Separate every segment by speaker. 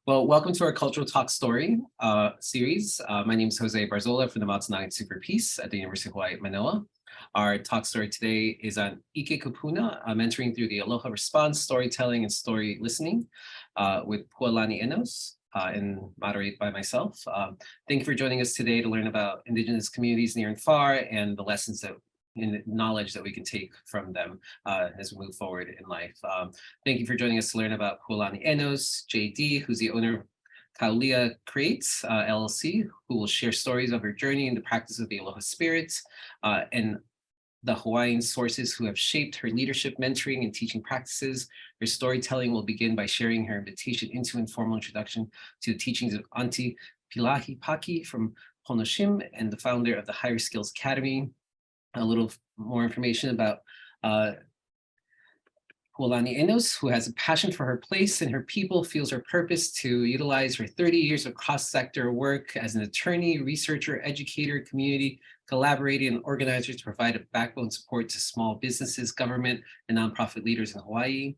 Speaker 1: Well, welcome to our Cultural Talk Story series. My name is Jose Barzola from the Mountain Super Peace at the University of Hawaii, Manoa. Our talk story today is on Ike Kupuna Mentoring through the Aloha Response, storytelling and story listening with Pualani Enos and moderated by myself. Thank you for joining us today to learn about indigenous communities near and far and the lessons and knowledge that we can take from them as we move forward in life. Thank you for joining us to learn about Pualani Enos, JD, who's the owner of Kaulia Creates, LLC, who will share stories of her journey in the practice of the Aloha Spirit and the Hawaiian sources who have shaped her leadership, mentoring, and teaching practices. Her storytelling will begin by sharing her invitation into informal introduction to the teachings of Aunti Pilahi Paki from Pono Shim and the founder of the Higher Skills Academy. A little more information about Pualani Enos, who has a passion for her place and her people, feels her purpose to utilize her 30 years of cross-sector work as an attorney, researcher, educator, community collaborator, and organizer to provide a backbone support to small businesses, government, and nonprofit leaders in Hawaii.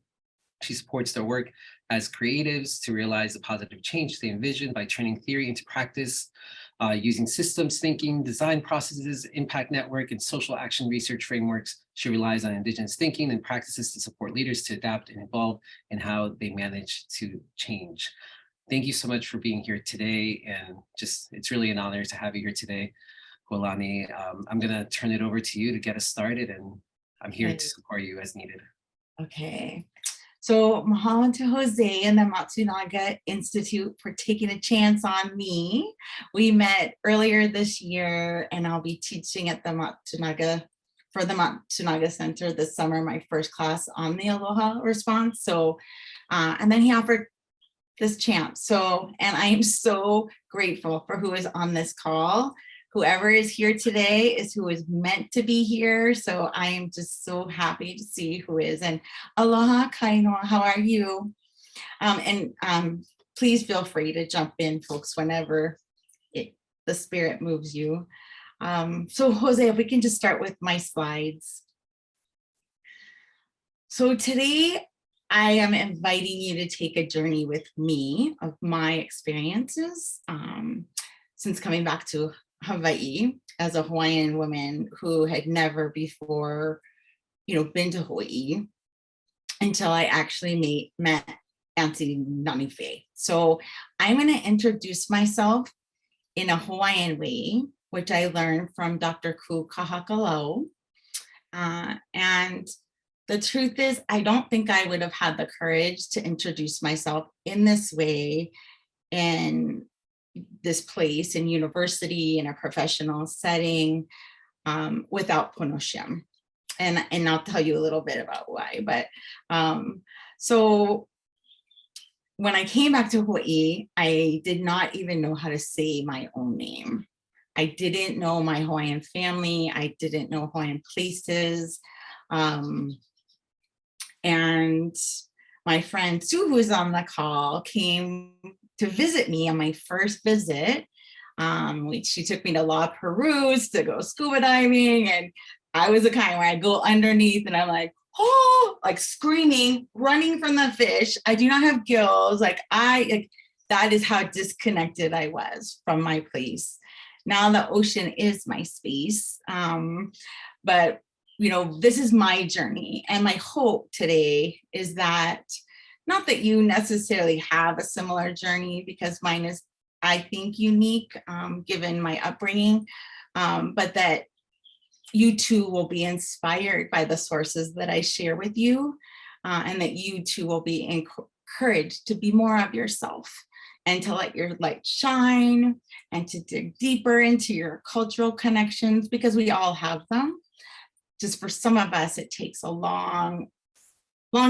Speaker 1: She supports their work as creatives to realize the positive change they envision by turning theory into practice, using systems thinking, design processes, impact network, and social action research frameworks. She relies on indigenous thinking and practices to support leaders to adapt and evolve in how they manage to change. Thank you so much for being here today. And it's really an honor to have you here today, Pualani. I'm gonna turn it over to you to get us started, and I'm here to support you as needed.
Speaker 2: Okay. So mahalo to Jose and the Matsunaga Institute for taking a chance on me. We met earlier this year and I'll be teaching at the Matsunaga Center this summer, my first class on the Aloha Response. So, and then he offered this chance. So, and I am so grateful for who is on this call. Whoever is here today is who is meant to be here. So I am just so happy to see who is. And aloha kainoa, how are you? Please feel free to jump in, folks, whenever the spirit moves you. So Jose, if we can just start with my slides. So today I am inviting you to take a journey with me of my experiences since coming back to Hawaii as a Hawaiian woman who had never before, been to Hawaii until I actually met Aunti Nanife. So I'm going to introduce myself in a Hawaiian way, which I learned from Dr. Ku Kahakalau. And the truth is, I don't think I would have had the courage to introduce myself in this way in this place in university in a professional setting without Pono Shim. And I'll tell you a little bit about why. But so when I came back to Hawaii, I did not even know how to say my own name. I didn't know my Hawaiian family. I didn't know Hawaiian places. And my friend Sue, who was on the call, came to visit me on my first visit. She took me to La Perouse to go scuba diving. And I was the kind where I go underneath and I'm like, oh, like screaming, running from the fish. I do not have gills. That is how disconnected I was from my place. Now the ocean is my space. But this is my journey. And my hope today is that not that you necessarily have a similar journey, because mine is, I think, unique given my upbringing, but that you too will be inspired by the sources that I share with you, and that you too will be encouraged to be more of yourself and to let your light shine and to dig deeper into your cultural connections, because we all have them. Just for some of us, it takes a long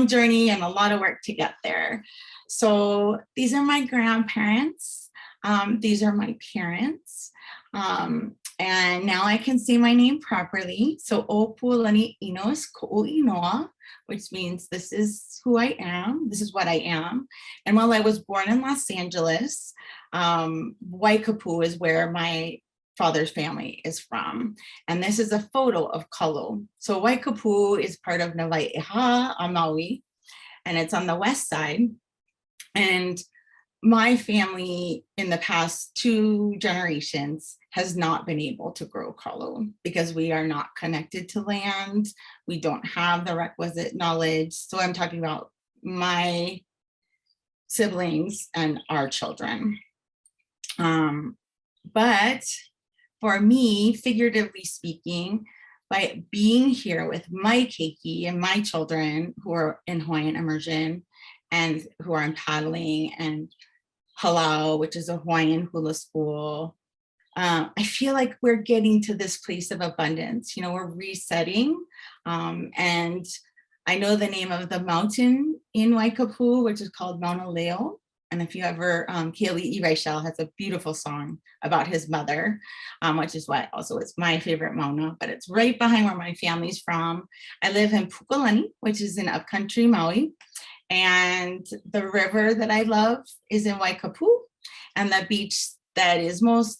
Speaker 2: journey and a lot of work to get there. So these are my grandparents. These are my parents. And now I can say my name properly. So O Pualani Enos Ko'u Inoa, which means this is who I am. This is what I am. And while I was born in Los Angeles, Waikapu is where my father's family is from. And this is a photo of Kalo. So Waikapu is part of Navai'eha on Maui, and it's on the west side. And my family in the past 2 generations has not been able to grow kalo because we are not connected to land. We don't have the requisite knowledge. So I'm talking about my siblings and our children. But for me, figuratively speaking, by being here with my keiki and my children who are in Hawaiian immersion and who are in paddling and halau, which is a Hawaiian hula school, I feel like we're getting to this place of abundance. You know, we're resetting. And I know the name of the mountain in Waikapu, which is called Mauna Leo. And if you ever, Keali'i Raichel has a beautiful song about his mother, which is what also it's my favorite Mauna, but it's right behind where my family's from. I live in Pualani, which is in upcountry Maui. And the river that I love is in Waikapu, and the beach that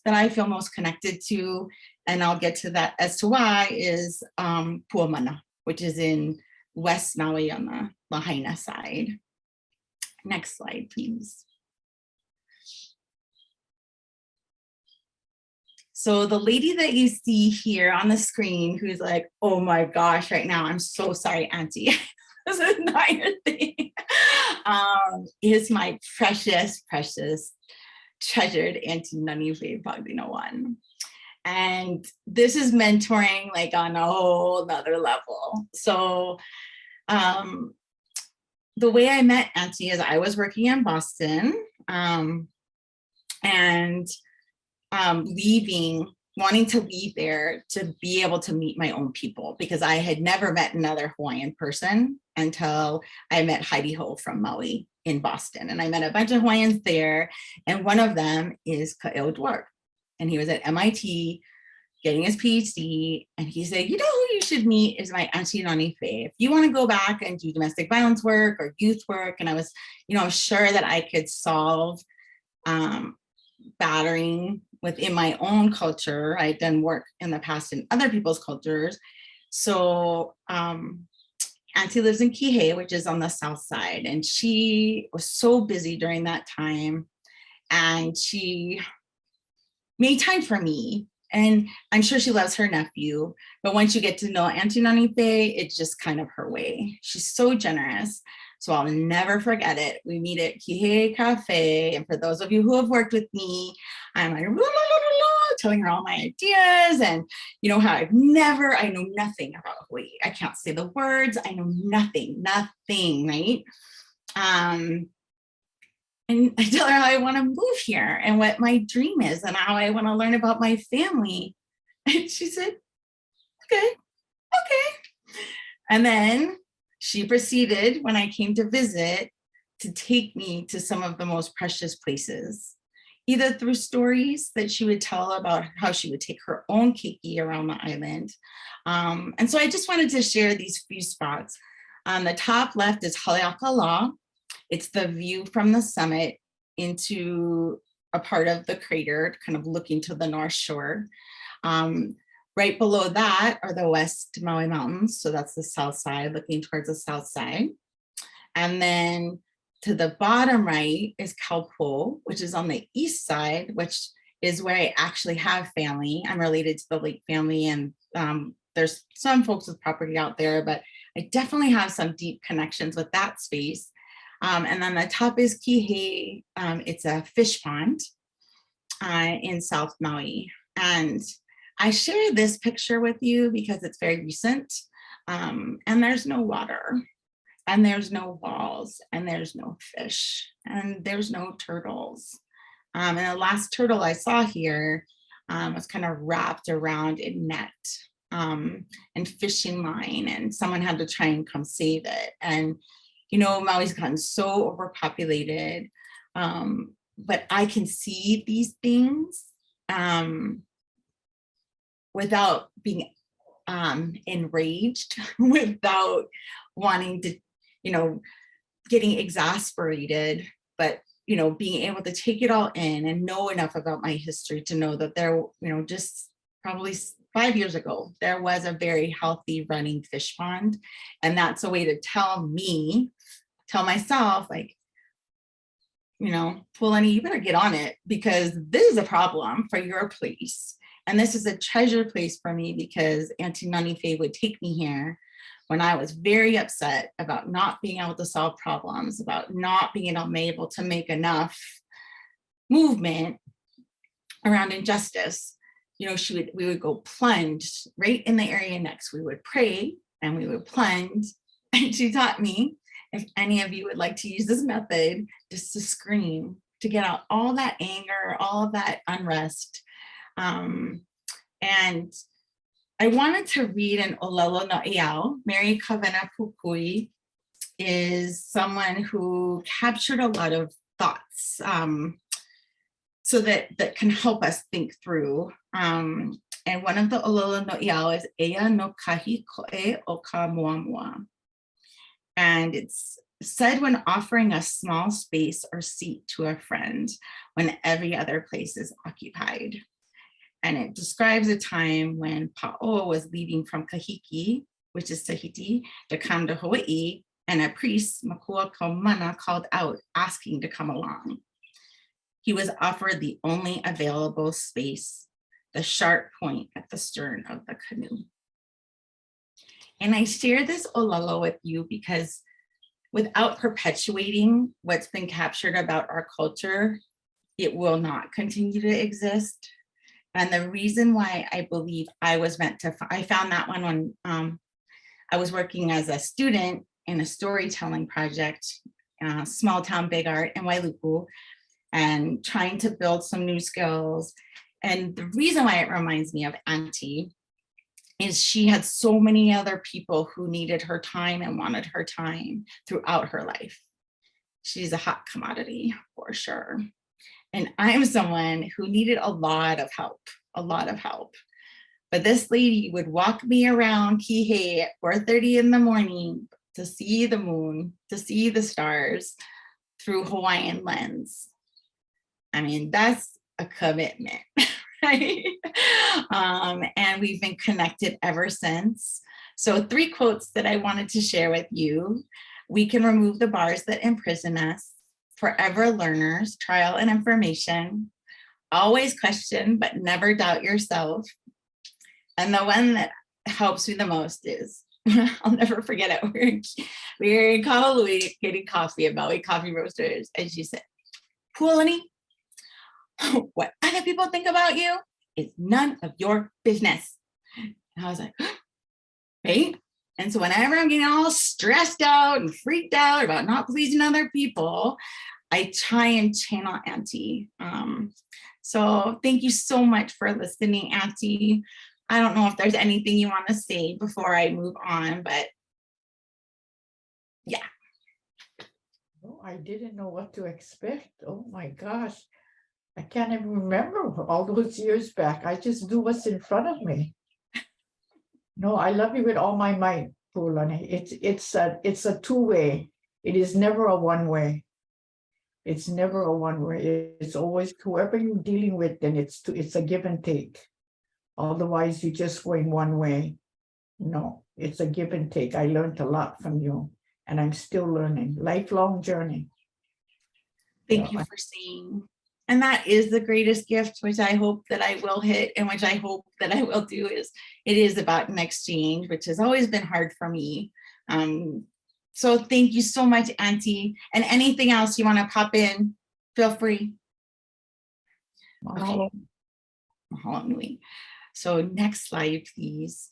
Speaker 2: I feel most connected to, and I'll get to that as to why, is Puamana, which is in West Maui on the Lahaina side. Next slide, please. So the lady that you see here on the screen, who's like, oh my gosh, right now, I'm so sorry, Auntie. This is not your thing. Is my precious, precious, treasured Auntie Pilahi Paki. And this is mentoring like on a whole nother level. So the way I met Auntie is I was working in Boston and wanting to leave there to be able to meet my own people, because I had never met another Hawaiian person until I met Heidi Ho from Maui in Boston. And I met a bunch of Hawaiians there. And one of them is Ka'eo Dwar. And he was at MIT getting his PhD. And he said, you know who you should meet is my Auntie Nani Faye. If you want to go back and do domestic violence work or youth work. And I was, sure that I could solve battering within my own culture. I'd done work in the past in other people's cultures. So Auntie lives in Kihei, which is on the south side. And she was so busy during that time. And she made time for me. And I'm sure she loves her nephew. But once you get to know Auntie Nani Faye, it's just kind of her way. She's so generous. So I'll never forget it. We meet at Kihei Cafe. And for those of you who have worked with me, I'm like, telling her all my ideas and how I know nothing about Hawaii. I can't say the words. I know nothing, right? And I tell her how I want to move here and what my dream is and how I want to learn about my family. And she said, okay. And then she proceeded, when I came to visit, to take me to some of the most precious places, either through stories that she would tell about how she would take her own keiki around the island. And so I just wanted to share these few spots. On the top left is Haleakala. It's the view from the summit into a part of the crater, kind of looking to the North Shore. Right below that are the West Maui Mountains. So that's the south side, looking towards the south side. And then to the bottom right is Kaupo, which is on the east side, which is where I actually have family. I'm related to the Lake family, and there's some folks with property out there, but I definitely have some deep connections with that space. And then the top is Kihei. It's a fish pond in South Maui. And I share this picture with you because it's very recent, and there's no water, and there's no walls, and there's no fish, and there's no turtles. And the last turtle I saw here was kind of wrapped around a net and fishing line, and someone had to try and come save it. And Maui's gotten so overpopulated, but I can see these things without being enraged, without wanting to, getting exasperated, but, being able to take it all in and know enough about my history to know that there, just probably 5 years ago, there was a very healthy running fish pond. And that's a way to tell myself, like, Pualani, you better get on it because this is a problem for your place. And this is a treasure place for me because Auntie Nanife would take me here when I was very upset about not being able to solve problems, about not being able to make enough movement around injustice. We would go plunge right in the area next. We would pray and we would plunge. And she taught me, if any of you would like to use this method, just to scream, to get out all that anger, all of that unrest. And I wanted to read an Olelo no Iao. Mary Kavena Pukui is someone who captured a lot of thoughts so that can help us think through. And one of the Olelo no Iao is Ea no kahi koe o ka muamua. And it's said when offering a small space or seat to a friend when every other place is occupied. And it describes a time when Pa'o was leaving from Kahiki, which is Tahiti, to come to Hawaii, and a priest, Makua Kaumana, called out asking to come along. He was offered the only available space, the sharp point at the stern of the canoe. And I share this olelo with you because without perpetuating what's been captured about our culture, it will not continue to exist. And the reason why I believe I was meant to, I found that one when I was working as a student in a storytelling project, small town big art in Wailuku, and trying to build some new skills. And the reason why it reminds me of Auntie is she had so many other people who needed her time and wanted her time throughout her life. She's a hot commodity for sure. And I'm someone who needed a lot of help. But this lady would walk me around Kihei at 4:30 in the morning to see the moon, to see the stars through Hawaiian lens. I mean, that's a commitment, right? And we've been connected ever since. So 3 quotes that I wanted to share with you. We can remove the bars that imprison us. Forever learners, trial and information. Always question, but never doubt yourself. And the one that helps me the most is, I'll never forget it. We're in Kahului getting coffee at Maui Coffee Roasters. And she said, Pualani, what other people think about you is none of your business. And I was like, right? And so whenever I'm getting all stressed out and freaked out about not pleasing other people, I try and channel Auntie. So thank you so much for listening, Auntie. I don't know if there's anything you want to say before I move on, but yeah.
Speaker 3: Oh, I didn't know what to expect. Oh my gosh. I can't even remember all those years back. I just do what's in front of me. No, I love you with all my might, Pualani. It's a two-way. It is never a one-way. It's never a one-way. It's always whoever you're dealing with, then it's a give and take. Otherwise, you're just going one way. No, it's a give and take. I learned a lot from you, and I'm still learning. Lifelong journey.
Speaker 2: Thank you for saying. And that is the greatest gift, which I hope that I will hit and which I hope that I will do is it is about an exchange, which has always been hard for me. So thank you so much, Auntie. And anything else you want to pop in, feel free. Okay. Mahalo nui. So next slide, please.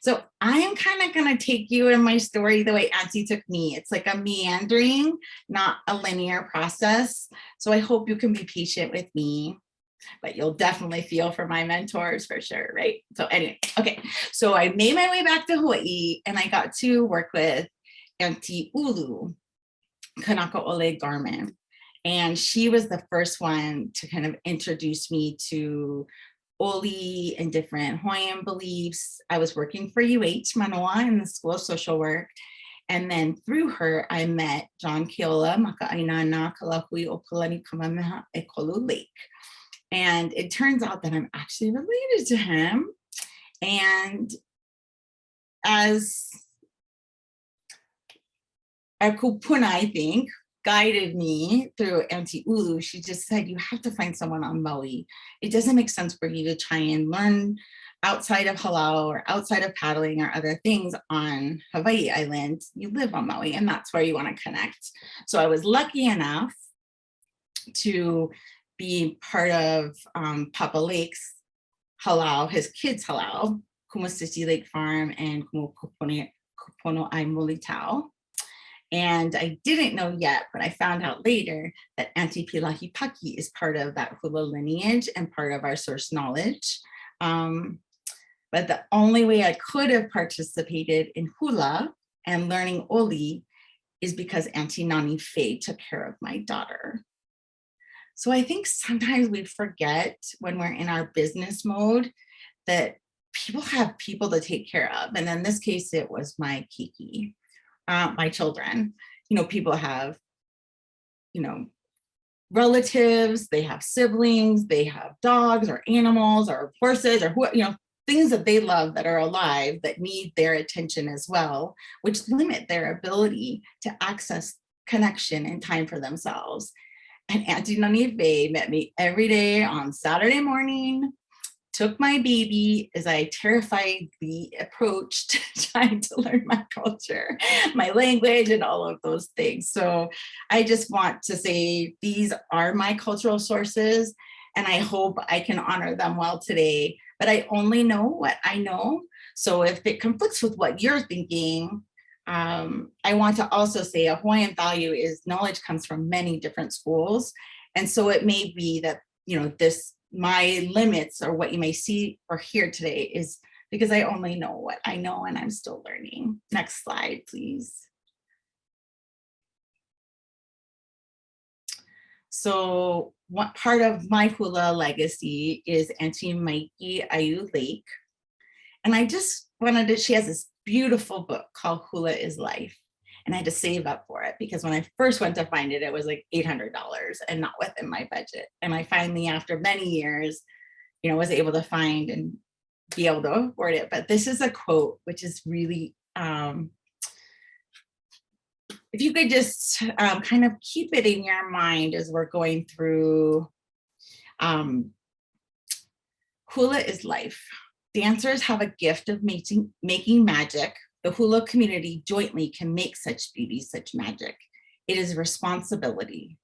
Speaker 2: So I am kind of going to take you in my story the way Auntie took me. It's like a meandering, not a linear process. So I hope you can be patient with me, but you'll definitely feel for my mentors for sure, right? So anyway, okay. So I made my way back to Hawaii and I got to work with Auntie Ulu, Kanaka Ole Garmin. And she was the first one to kind of introduce me to Oli and different Hawaiian beliefs. I was working for UH Manoa in the School of Social Work. And then through her, I met John Keola, Maka'aina na Kalahui o Pualani Kamehameha e Kolu Lake. And it turns out that I'm actually related to him. And as a kupuna, I think, guided me through Auntie Ulu. She just said, you have to find someone on Maui. It doesn't make sense for you to try and learn outside of halau or outside of paddling or other things on Hawaii Island. You live on Maui, and that's where you want to connect. So I was lucky enough to be part of Papa Lake's halau, his kids' halau, Kumasisi Lake Farm and Kupono Aimolitau. And I didn't know yet, but I found out later that Aunti Pilahi Paki is part of that hula lineage and part of our source knowledge. But the only way I could have participated in hula and learning oli is because Auntie Nani Faye took care of my daughter. So I think sometimes we forget when we're in our business mode that people have people to take care of. And in this case, it was my Kiki. My children, people have, relatives, they have siblings, they have dogs or animals or horses or things that they love that are alive that need their attention as well, which limit their ability to access connection and time for themselves. And Auntie Nani Faye met me every day on Saturday morning, took my baby as I terrifiedly approached trying to learn my culture, my language, and all of those things. So I just want to say these are my cultural sources, and I hope I can honor them well today. But I only know what I know. So if it conflicts with what you're thinking, I want to also say a Hawaiian value is knowledge comes from many different schools. And so it may be that, my limits or what you may see or hear today is because I only know what I know and I'm still learning. Next slide, please. So what part of my hula legacy is Auntie Maiki Ayu Lake. And I just wanted to, she has this beautiful book called Hula is Life. And I had to save up for it because when I first went to find it, it was like $800 and not within my budget. And I finally, after many years, was able to find and be able to afford it. But this is a quote, which is really, if you could just kind of keep it in your mind as we're going through, hula is life. Dancers have a gift of making magic. The hula community jointly can make such beauty, such magic. It is responsibility.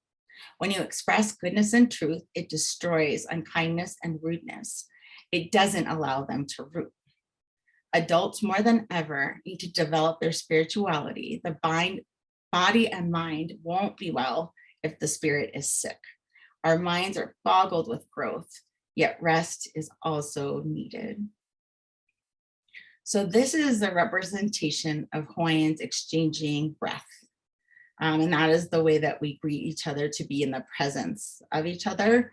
Speaker 2: When you express goodness and truth, it destroys unkindness and rudeness. It doesn't allow them to root. Adults more than ever need to develop their spirituality. The body and mind won't be well if the spirit is sick. Our minds are boggled with growth, yet rest is also needed. So this is a representation of Hawaiians exchanging breath. And that is the way that we greet each other, to be in the presence of each other,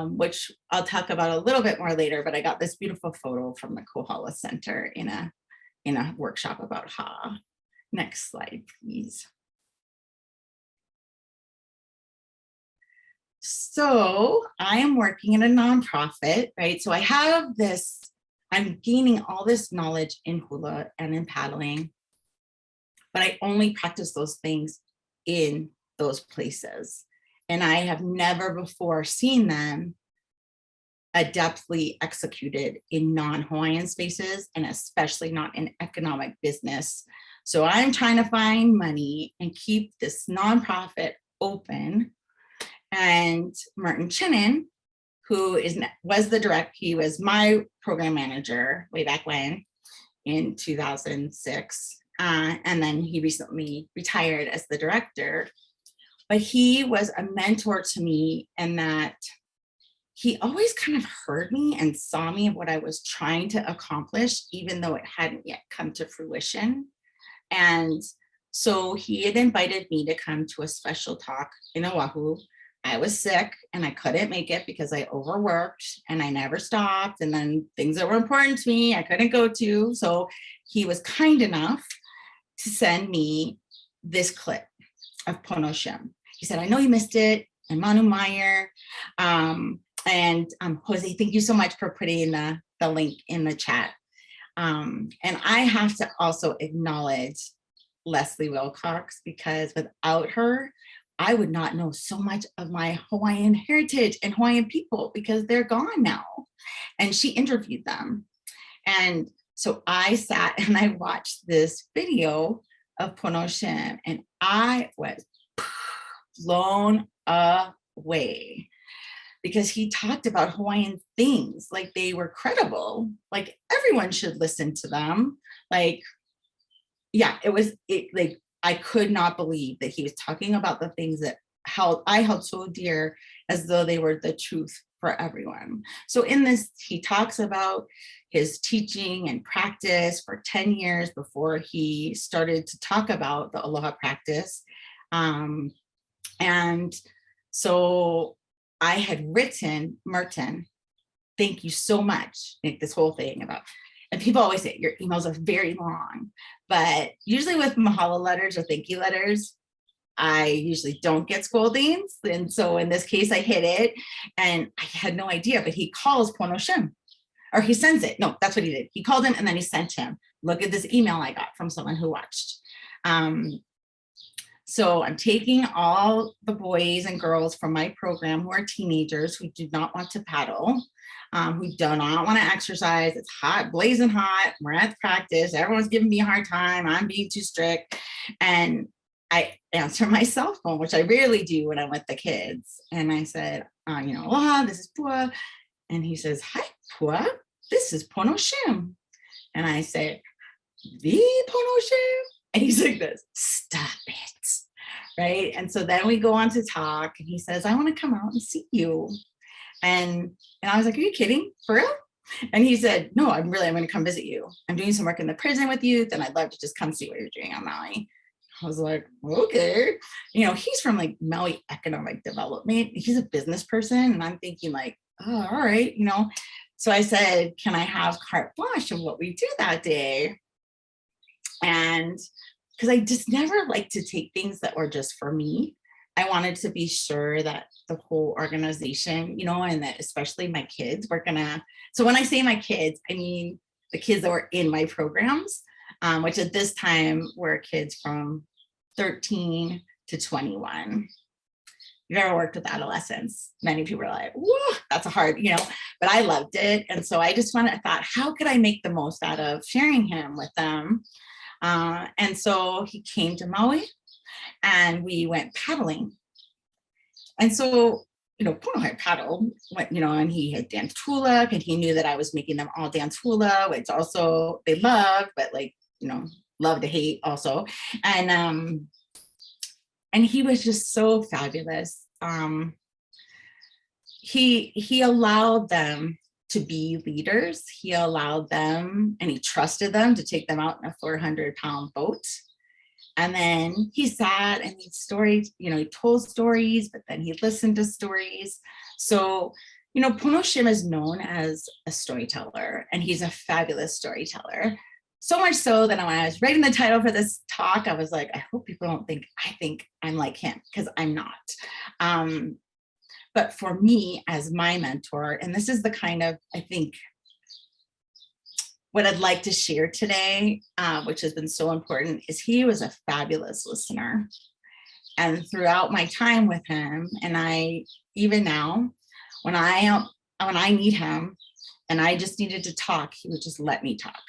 Speaker 2: which I'll talk about a little bit more later, but I got this beautiful photo from the Kohala Center in a workshop about Ha. Next slide, please. So I am working in a nonprofit, right? So I have this, I'm gaining all this knowledge in hula and in paddling, but I only practice those things in those places. And I have never before seen them adeptly executed in non-Hawaiian spaces, and especially not in economic business. So I'm trying to find money and keep this nonprofit open. And Martin Chinen, who was the director, he was my program manager way back when in 2006. And then he recently retired as the director. But he was a mentor to me in that he always kind of heard me and saw me of what I was trying to accomplish, even though it hadn't yet come to fruition. And so he had invited me to come to a special talk in Oahu. I was sick and I couldn't make it because I overworked and I never stopped. And then things that were important to me, I couldn't go to. So he was kind enough to send me this clip of Pono Shim. He said, I know you missed it, and Manu Meyer. And Jose, thank you so much for putting the link in the chat. And I have to also acknowledge Leslie Wilcox, because without her, I would not know so much of my Hawaiian heritage and Hawaiian people because they're gone now. And she interviewed them. And so I sat and I watched this video of Pono Shim, and I was blown away because he talked about Hawaiian things like they were credible, like everyone should listen to them. Like, yeah, like I could not believe that he was talking about the things that I held so dear as though they were the truth for everyone. So in this, he talks about his teaching and practice for 10 years before he started to talk about the Aloha practice. And so I had written, Merton, thank you so much, like this whole thing about, and people always say your emails are very long, but usually with mahalo letters or thank you letters, I usually don't get scoldings. And so in this case, I hit it and I had no idea, but he calls Pono Shim, or he sends it. No, that's what he did. He called him and then he sent him, look at this email I got from someone who watched. So I'm taking all the boys and girls from my program who are teenagers who do not want to paddle, who do not want to exercise. It's hot, blazing hot. We're at practice. Everyone's giving me a hard time. I'm being too strict. And I answer my cell phone, which I rarely do when I'm with the kids. And I said, aloha, this is Pua. And he says, hi, Pua, this is Pono Shim. And I said, the Pono Shim? And he's like this, stop it, right? And so then we go on to talk and he says, I want to come out and see you. And I was like, are you kidding, for real? And he said, no, I'm going to come visit you. I'm doing some work in the prison with youth and I'd love to just come see what you're doing on Maui. I was like, okay. He's from like Maui Economic Development. He's a business person. And I'm thinking like, oh, all right. So I said, can I have carte blanche of what we do that day? And because I just never like to take things that were just for me. I wanted to be sure that the whole organization, and that especially my kids were so when I say my kids, I mean the kids that were in my programs, which at this time were kids from 13 to 21. You've ever worked with adolescents? Many people are like, whoa, that's a hard, but I loved it. And so I thought, how could I make the most out of sharing him with them? And so he came to Maui and we went paddling. And so, Pono had paddled, and he had danced hula, and he knew that I was making them all dance hula, which also they love, but love to hate also. And he was just so fabulous. He allowed them to be leaders. He allowed them and he trusted them to take them out in a 400-pound boat. And then he sat and he told stories, but then he listened to stories. So, Pono Shim is known as a storyteller, and he's a fabulous storyteller. So much so that when I was writing the title for this talk, I was like, I hope people don't think I'm like him, because I'm not. But for me as my mentor, and this is the kind of, I think, what I'd like to share today, which has been so important, is he was a fabulous listener. And throughout my time with him, and even now, when I need him and I just needed to talk, he would just let me talk.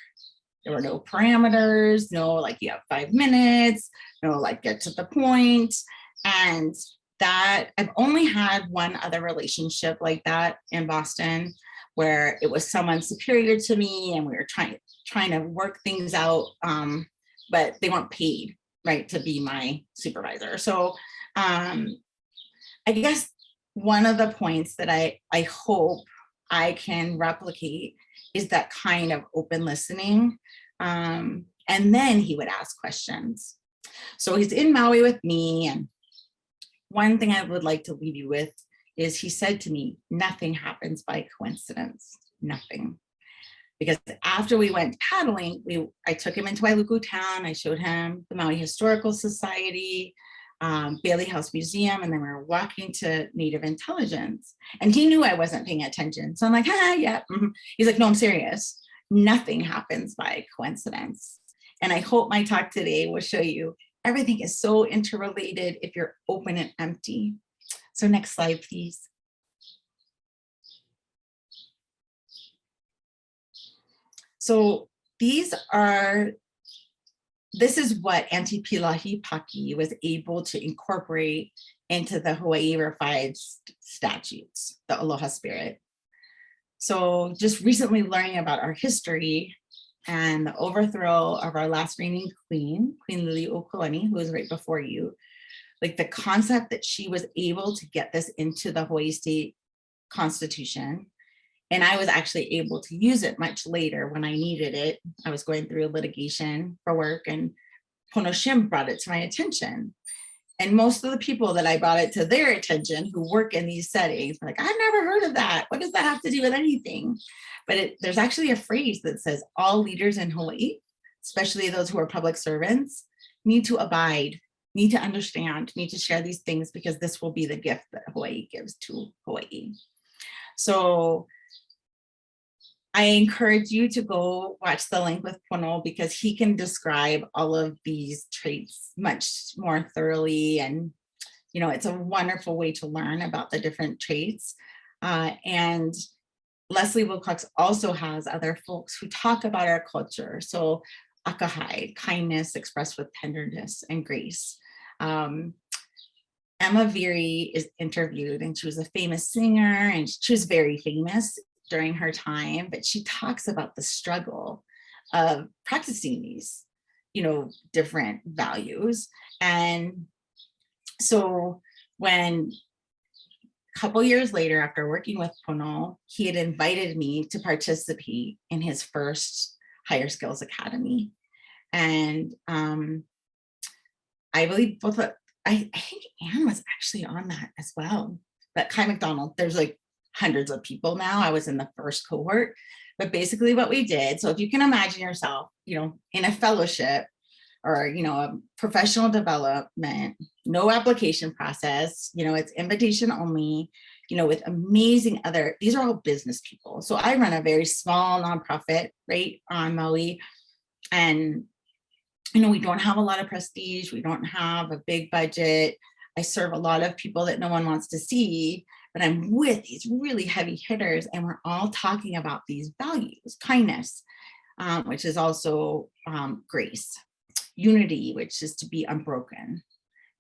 Speaker 2: There were no parameters, no like you have 5 minutes, no like get to the point. And that I've only had one other relationship like that in Boston, where it was someone superior to me and we were trying to work things out, but they weren't paid, right, to be my supervisor. So I guess one of the points that I hope I can replicate is that kind of open listening. And then he would ask questions. So he's in Maui with me, and one thing I would like to leave you with is he said to me, nothing happens by coincidence, nothing. Because after we went paddling, I took him into Wailuku town, I showed him the Maui Historical Society, Bailey House Museum, and then we were walking to Native Intelligence. And he knew I wasn't paying attention. So I'm like, yeah. Mm-hmm. He's like, no, I'm serious. Nothing happens by coincidence. And I hope my talk today will show you everything is so interrelated if you're open and empty. So next slide, please. So this is what Aunti Pilahi Paki was able to incorporate into the Hawaii Revised Statutes, the Aloha Spirit. So just recently learning about our history and the overthrow of our last reigning queen, Queen Liliuokalani, who was right before you, like the concept that she was able to get this into the Hawaii State Constitution. And I was actually able to use it much later when I needed it. I was going through a litigation for work, and Pono Shim brought it to my attention. And most of the people that I brought it to their attention who work in these settings were like, I've never heard of that. What does that have to do with anything? But there's actually a phrase that says all leaders in Hawaii, especially those who are public servants, need to abide, need to understand, need to share these things, because this will be the gift that Hawaii gives to Hawaii. So I encourage you to go watch the link with Pono, because he can describe all of these traits much more thoroughly. And, you know, it's a wonderful way to learn about the different traits. And Leslie Wilcox also has other folks who talk about our culture. So akahai, kindness expressed with tenderness and grace. Emma Veary is interviewed, and she was a famous singer, and she was very famous during her time, but she talks about the struggle of practicing these, you know, different values. And so when a couple years later, after working with Pono, he had invited me to participate in his first Higher Skills Academy. And I believe both, I think Anne was actually on that as well, but Kai McDonald, there's like hundreds of people now. I was in the first cohort, but basically what we did, so if you can imagine yourself, you know, in a fellowship or, you know, a professional development, no application process, you know, it's invitation only, you know, with amazing these are all business people. So I run a very small nonprofit, right, on Maui. And, you know, we don't have a lot of prestige. We don't have a big budget. I serve a lot of people that no one wants to see, but I'm with these really heavy hitters, and we're all talking about these values: kindness, which is also grace; unity, which is to be unbroken;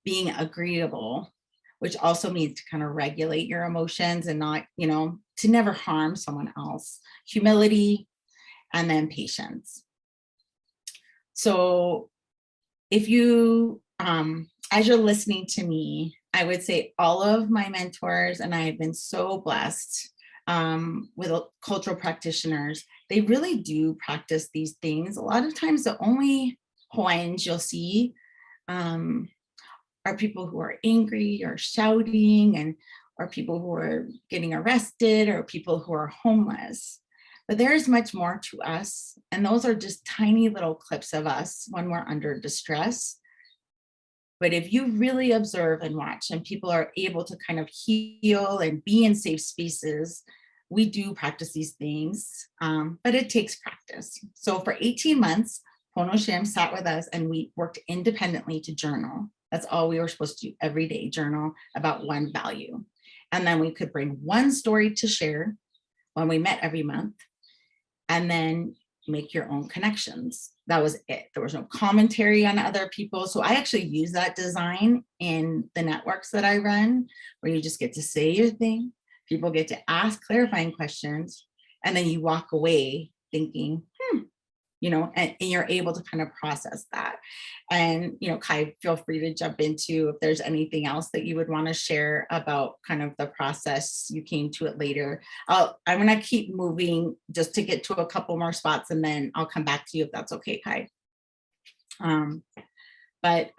Speaker 2: being agreeable, which also means to kind of regulate your emotions and not, you know, to never harm someone else; humility; and then patience. So if you, as you're listening to me, I would say all of my mentors, and I have been so blessed with cultural practitioners, they really do practice these things. A lot of times the only Hawaiians you'll see are people who are angry or shouting, or people who are getting arrested, or people who are homeless. But there is much more to us. And those are just tiny little clips of us when we're under distress. But if you really observe and watch, and people are able to kind of heal and be in safe spaces, we do practice these things, but it takes practice. So for 18 months, Pono Shim sat with us and we worked independently to journal. That's all we were supposed to do every day, journal about one value. And then we could bring one story to share when we met every month, and then make your own connections. That was it. There was no commentary on other people. So I actually use that design in the networks that I run, where you just get to say your thing. People get to ask clarifying questions, and then you walk away thinking, you know, and you're able to kind of process that. And, you know, Kai, feel free to jump into if there's anything else that you would want to share about kind of the process you came to it later. I'm going to keep moving just to get to a couple more spots, and then I'll come back to you if that's okay, Kai. But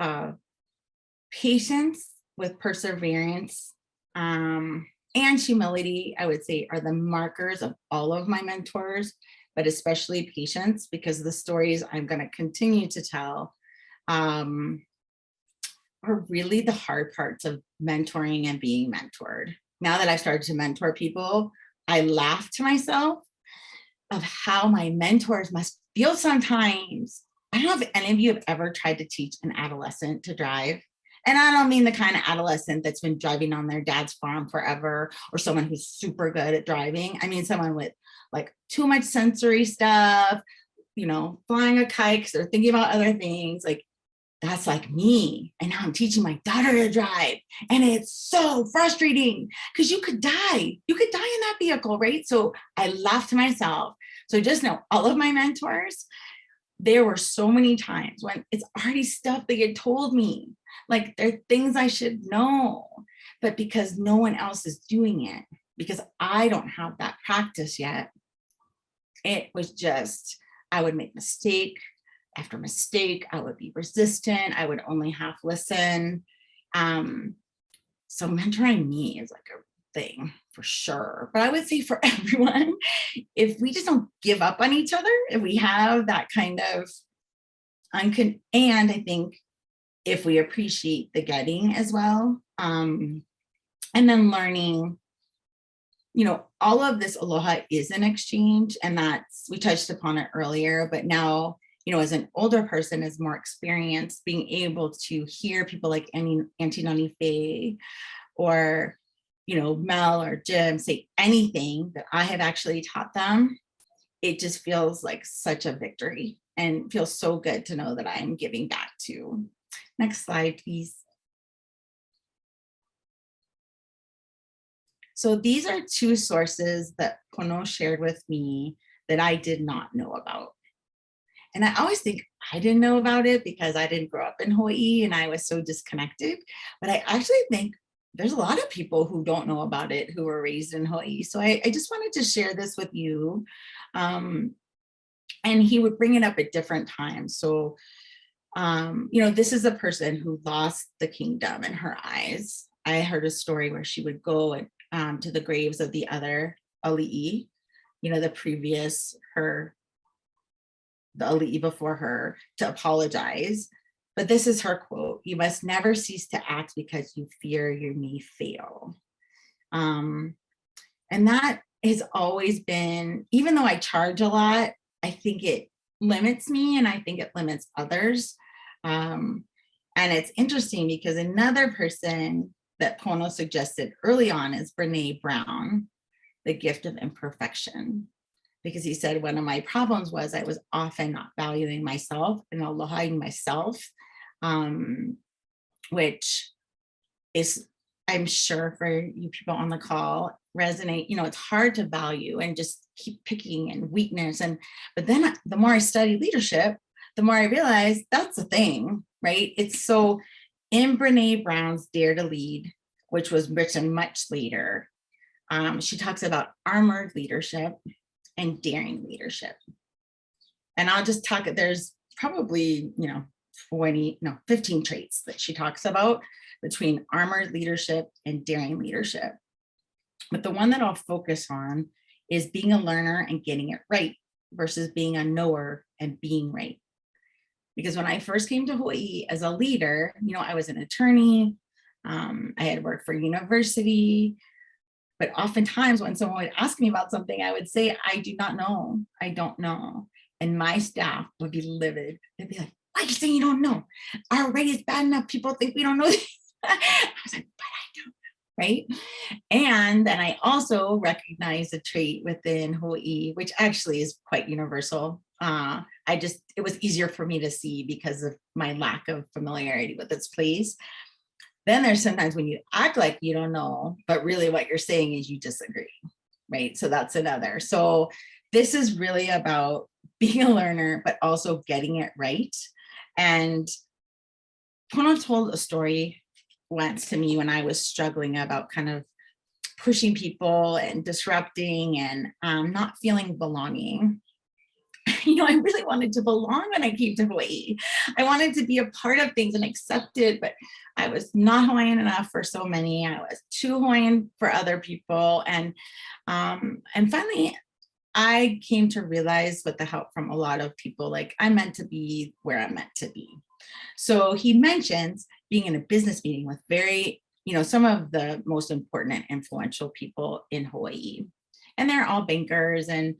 Speaker 2: patience with perseverance and humility, I would say, are the markers of all of my mentors, but especially patience, because the stories I'm going to continue to tell are really the hard parts of mentoring and being mentored. Now that I've started to mentor people, I laugh to myself of how my mentors must feel sometimes I don't know if any of you have ever tried to teach an adolescent to drive. And I don't mean the kind of adolescent that's been driving on their dad's farm forever, or someone who's super good at driving. I mean, someone with like too much sensory stuff, you know, flying a kite because they're thinking about other things. Like, that's like me. And now I'm teaching my daughter to drive. And it's so frustrating because you could die. You could die in that vehicle, right? So I laugh to myself. So just know, all of my mentors, there were so many times when it's already stuff they had told me. Like, there are things I should know, but because no one else is doing it, because I don't have that practice yet, it was just, I would make mistake after mistake. I would be resistant. I would only half listen. So mentoring me is like a thing for sure. But I would say for everyone, if we just don't give up on each other, if we have that kind of and I think if we appreciate the getting as well, and then learning, you know, all of this aloha is an exchange, and that's, we touched upon it earlier, but now, you know, as an older person, as more experienced, being able to hear people like Auntie Nani Faye or, you know, Mel or Jim say anything that I have actually taught them, it just feels like such a victory and feels so good to know that I'm giving back to. Next slide, please. So these are two sources that Pono shared with me that I did not know about. And I always think I didn't know about it because I didn't grow up in Hawaii and I was so disconnected. But I actually think there's a lot of people who don't know about it who were raised in Hawaii. So I just wanted to share this with you. And he would bring it up at different times. So, you know, this is a person who lost the kingdom in her eyes. I heard a story where she would go and, to the graves of the other ali'i, you know, the ali'i before her, to apologize. But this is her quote: "You must never cease to act because you fear you may fail." And that has always been, even though I charge a lot, I think it limits me and I think it limits others. And it's interesting because another person that Pono suggested early on is Brene Brown, The Gift of Imperfection. Because he said one of my problems was I was often not valuing myself and alohaing myself, which is, I'm sure for you people on the call, resonate. You know, it's hard to value and just keep picking and weakness. But then the more I study leadership, the more I realize that's the thing, right? It's so, in Brene Brown's Dare to Lead, which was written much later, she talks about armored leadership and daring leadership. And I'll just talk, there's probably, you know, 15 traits that she talks about between armored leadership and daring leadership. But the one that I'll focus on is being a learner and getting it right versus being a knower and being right. Because when I first came to Hawaii as a leader, you know, I was an attorney, I had worked for university, but oftentimes when someone would ask me about something, I would say, I do not know, I don't know. And my staff would be livid. They'd be like, why are you saying you don't know? Already it's bad enough people think we don't know. I was like, but I don't know, right? And then I also recognize a trait within Hawaii, which actually is quite universal. It was easier for me to see because of my lack of familiarity with its place. Then there's sometimes when you act like you don't know, but really what you're saying is you disagree, right? So that's another. So this is really about being a learner, but also getting it right. And Pono told a story once to me when I was struggling about kind of pushing people and disrupting and not feeling belonging. You know, I really wanted to belong when I came to Hawaii. I wanted to be a part of things and accepted, but I was not Hawaiian enough for so many. I was too Hawaiian for other people. And finally, I came to realize, with the help from a lot of people, like I'm meant to be where I'm meant to be. So he mentions being in a business meeting with some of the most important and influential people in Hawaii. And they're all bankers, and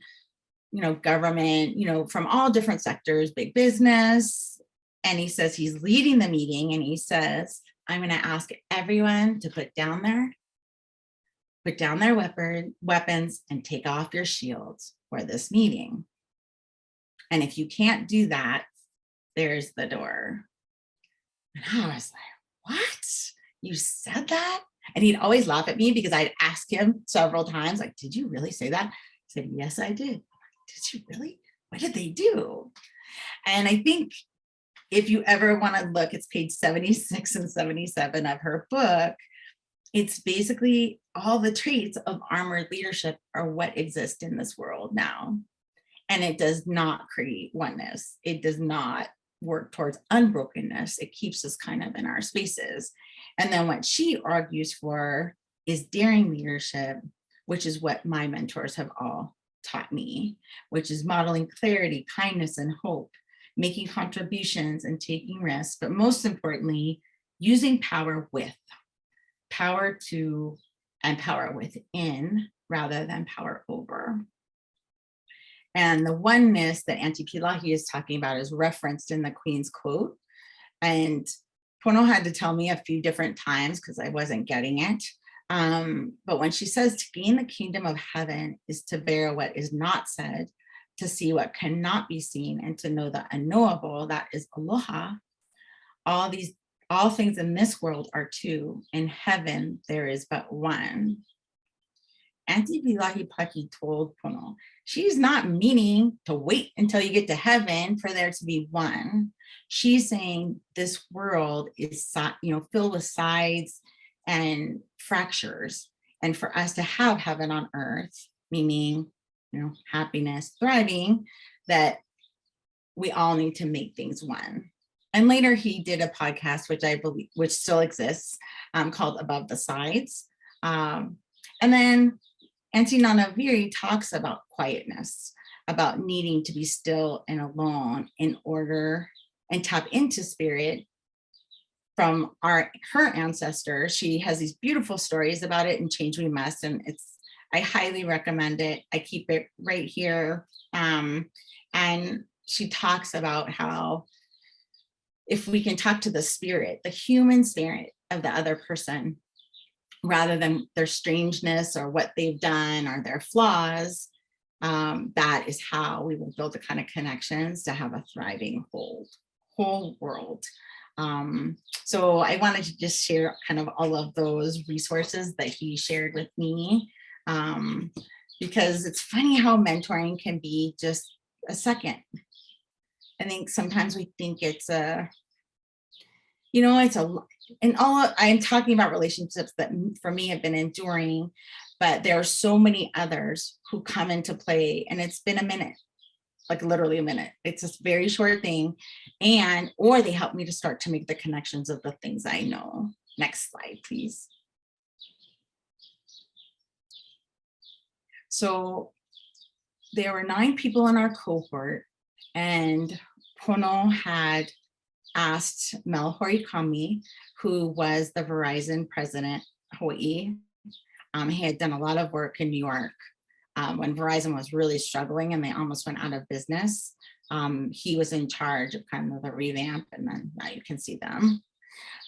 Speaker 2: government, from all different sectors, big business. And he says he's leading the meeting, and he says, I'm going to ask everyone to put down their weapons and take off your shields for this meeting. And if you can't do that, there's the door. And I was like, what? You said that? And he'd always laugh at me because I'd ask him several times, like, did you really say that? He said, yes, I did. Did you really? What did they do? And I think if you ever want to look, it's page 76 and 77 of her book. It's basically all the traits of armored leadership are what exist in this world now. And it does not create oneness. It does not work towards unbrokenness. It keeps us kind of in our spaces. And then what she argues for is daring leadership, which is what my mentors have all taught me, which is modeling clarity, kindness, and hope, making contributions and taking risks, but most importantly, using power to and power within rather than power over. And the oneness that Aunti Pilahi is talking about is referenced in the Queen's quote. And Pono had to tell me a few different times because I wasn't getting it. But when she says to gain the kingdom of heaven is to bear what is not said, to see what cannot be seen, and to know the unknowable, that is aloha. All things in this world are two. In heaven, there is but one. Aunti Pilahi Paki told Pono, she's not meaning to wait until you get to heaven for there to be one. She's saying this world is, filled with sides and fractures. And for us to have heaven on earth, meaning, happiness, thriving, that we all need to make things one. And later he did a podcast, which still exists, called Above the Sides. And then Auntie Nanaviri talks about quietness, about needing to be still and alone in order and tap into spirit from her ancestors. She has these beautiful stories about it in Change We Must, and I highly recommend it. I keep it right here. And she talks about how if we can talk to the spirit, the human spirit of the other person, rather than their strangeness or what they've done or their flaws, that is how we will build the kind of connections to have a thriving whole world. So I wanted to just share kind of all of those resources that he shared with me, because it's funny how mentoring can be just a second. I think sometimes we think it's I'm talking about relationships that for me have been enduring, but there are so many others who come into play, and it's been a minute, like literally a minute. It's a very short thing, or they help me to start to make the connections of the things I know. Next slide, please. So there were 9 people in our cohort, and Pono had asked Mel Horikami, who was the Verizon president, Hawaii. He had done a lot of work in New York when Verizon was really struggling and they almost went out of business. He was in charge of kind of the revamp, and then now you can see them,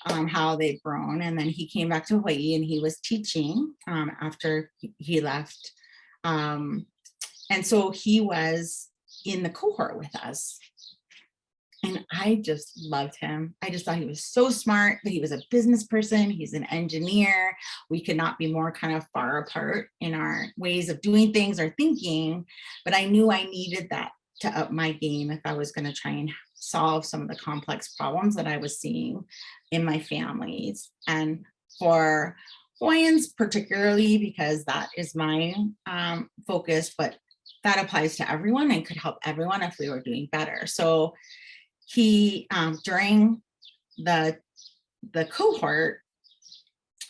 Speaker 2: how they've grown. And then he came back to Hawaii and he was teaching after he left. And so he was in the cohort with us. And I just loved him. I just thought he was so smart, that he was a business person. He's an engineer. We could not be more kind of far apart in our ways of doing things or thinking, but I knew I needed that to up my game if I was going to try and solve some of the complex problems that I was seeing in my families. And for Hawaiians particularly, because that is my focus, but that applies to everyone and could help everyone if we were doing better. So he, during the cohort,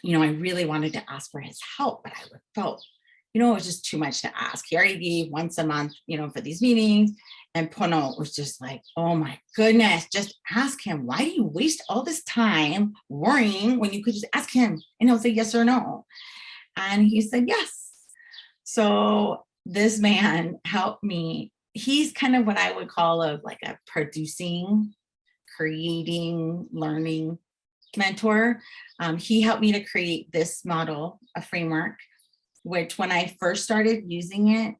Speaker 2: I really wanted to ask for his help, but I felt, it was just too much to ask. He already gave once a month, for these meetings. And Pono was just like, oh my goodness, just ask him. Why do you waste all this time worrying when you could just ask him and he'll say yes or no? And he said yes. So this man helped me. He's kind of what I would call a producing, creating, learning mentor. He helped me to create this model, a framework, which when I first started using it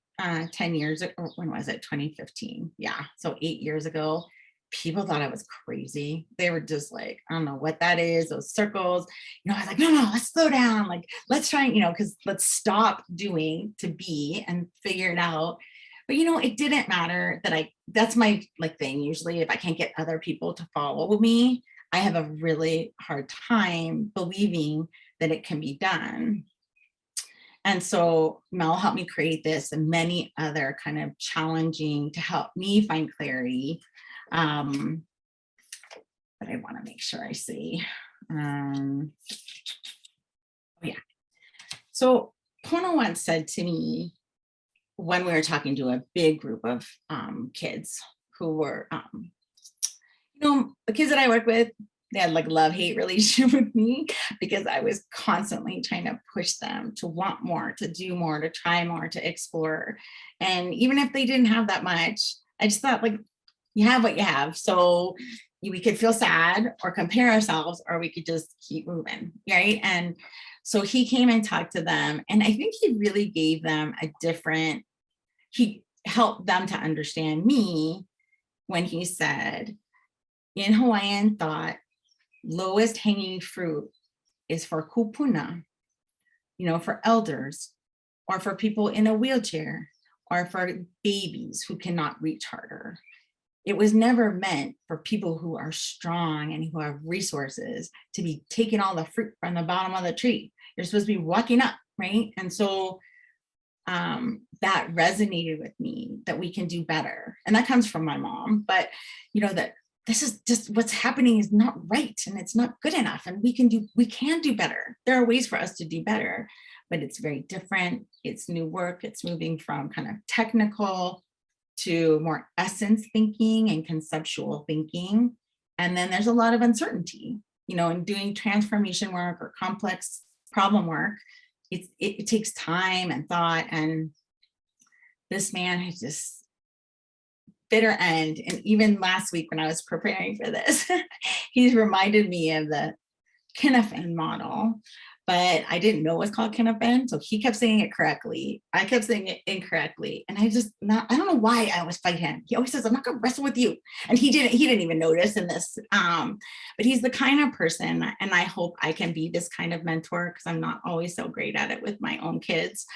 Speaker 2: 10 years ago, when was it? 2015. Yeah, so 8 years ago, people thought I was crazy. They were just like, I don't know what that is, those circles. I was like, no, let's slow down. Like, let's try, because let's stop doing to be and figure it out. But it didn't matter that that's my thing. Usually if I can't get other people to follow me, I have a really hard time believing that it can be done. And so Mel helped me create this and many other kind of challenging to help me find clarity. But I want to make sure I see. Yeah. So Pono once said to me when we were talking to a big group of kids who were, the kids that I work with, they had love-hate relationship with me because I was constantly trying to push them to want more, to do more, to try more, to explore. And even if they didn't have that much, I just thought you have what you have. So we could feel sad or compare ourselves, or we could just keep moving, right? And so he came and talked to them. And I think he really gave them he helped them to understand me when he said, in Hawaiian thought, lowest hanging fruit is for kupuna, for elders, or for people in a wheelchair, or for babies who cannot reach harder. It was never meant for people who are strong and who have resources to be taking all the fruit from the bottom of the tree. You're supposed to be walking up, right? And so that resonated with me, that we can do better. And that comes from my mom, but that this is just what's happening is not right and it's not good enough, and we can do better. There are ways for us to do better, but it's very different. It's new work. It's moving from kind of technical to more essence thinking and conceptual thinking. And then there's a lot of uncertainty, in doing transformation work or complex problem work. It takes time and thought. And this man has just bitter end. And even last week when I was preparing for this, he's reminded me of the Kinefin model, but I didn't know it was called Kinefin. So he kept saying it correctly. I kept saying it incorrectly. And I don't know why I always fight him. He always says, I'm not gonna wrestle with you. And he didn't even notice in this, but he's the kind of person, and I hope I can be this kind of mentor, because I'm not always so great at it with my own kids,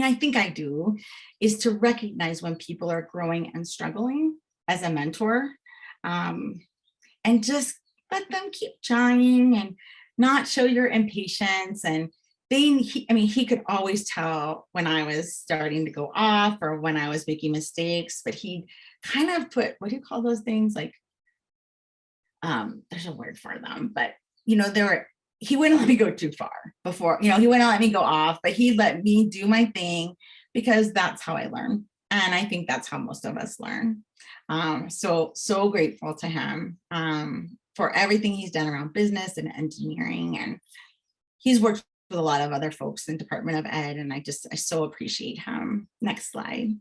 Speaker 2: I think I do, is to recognize when people are growing and struggling as a mentor, and just let them keep trying and not show your impatience. And he could always tell when I was starting to go off or when I was making mistakes, but he kind of put, what do you call those things? There's a word for them, but he wouldn't let me go too far before, he wouldn't let me go off, but he let me do my thing, because that's how I learn. And I think that's how most of us learn. So grateful to him for everything he's done around business and engineering. And he's worked with a lot of other folks in Department of Ed, and I so appreciate him. Next slide.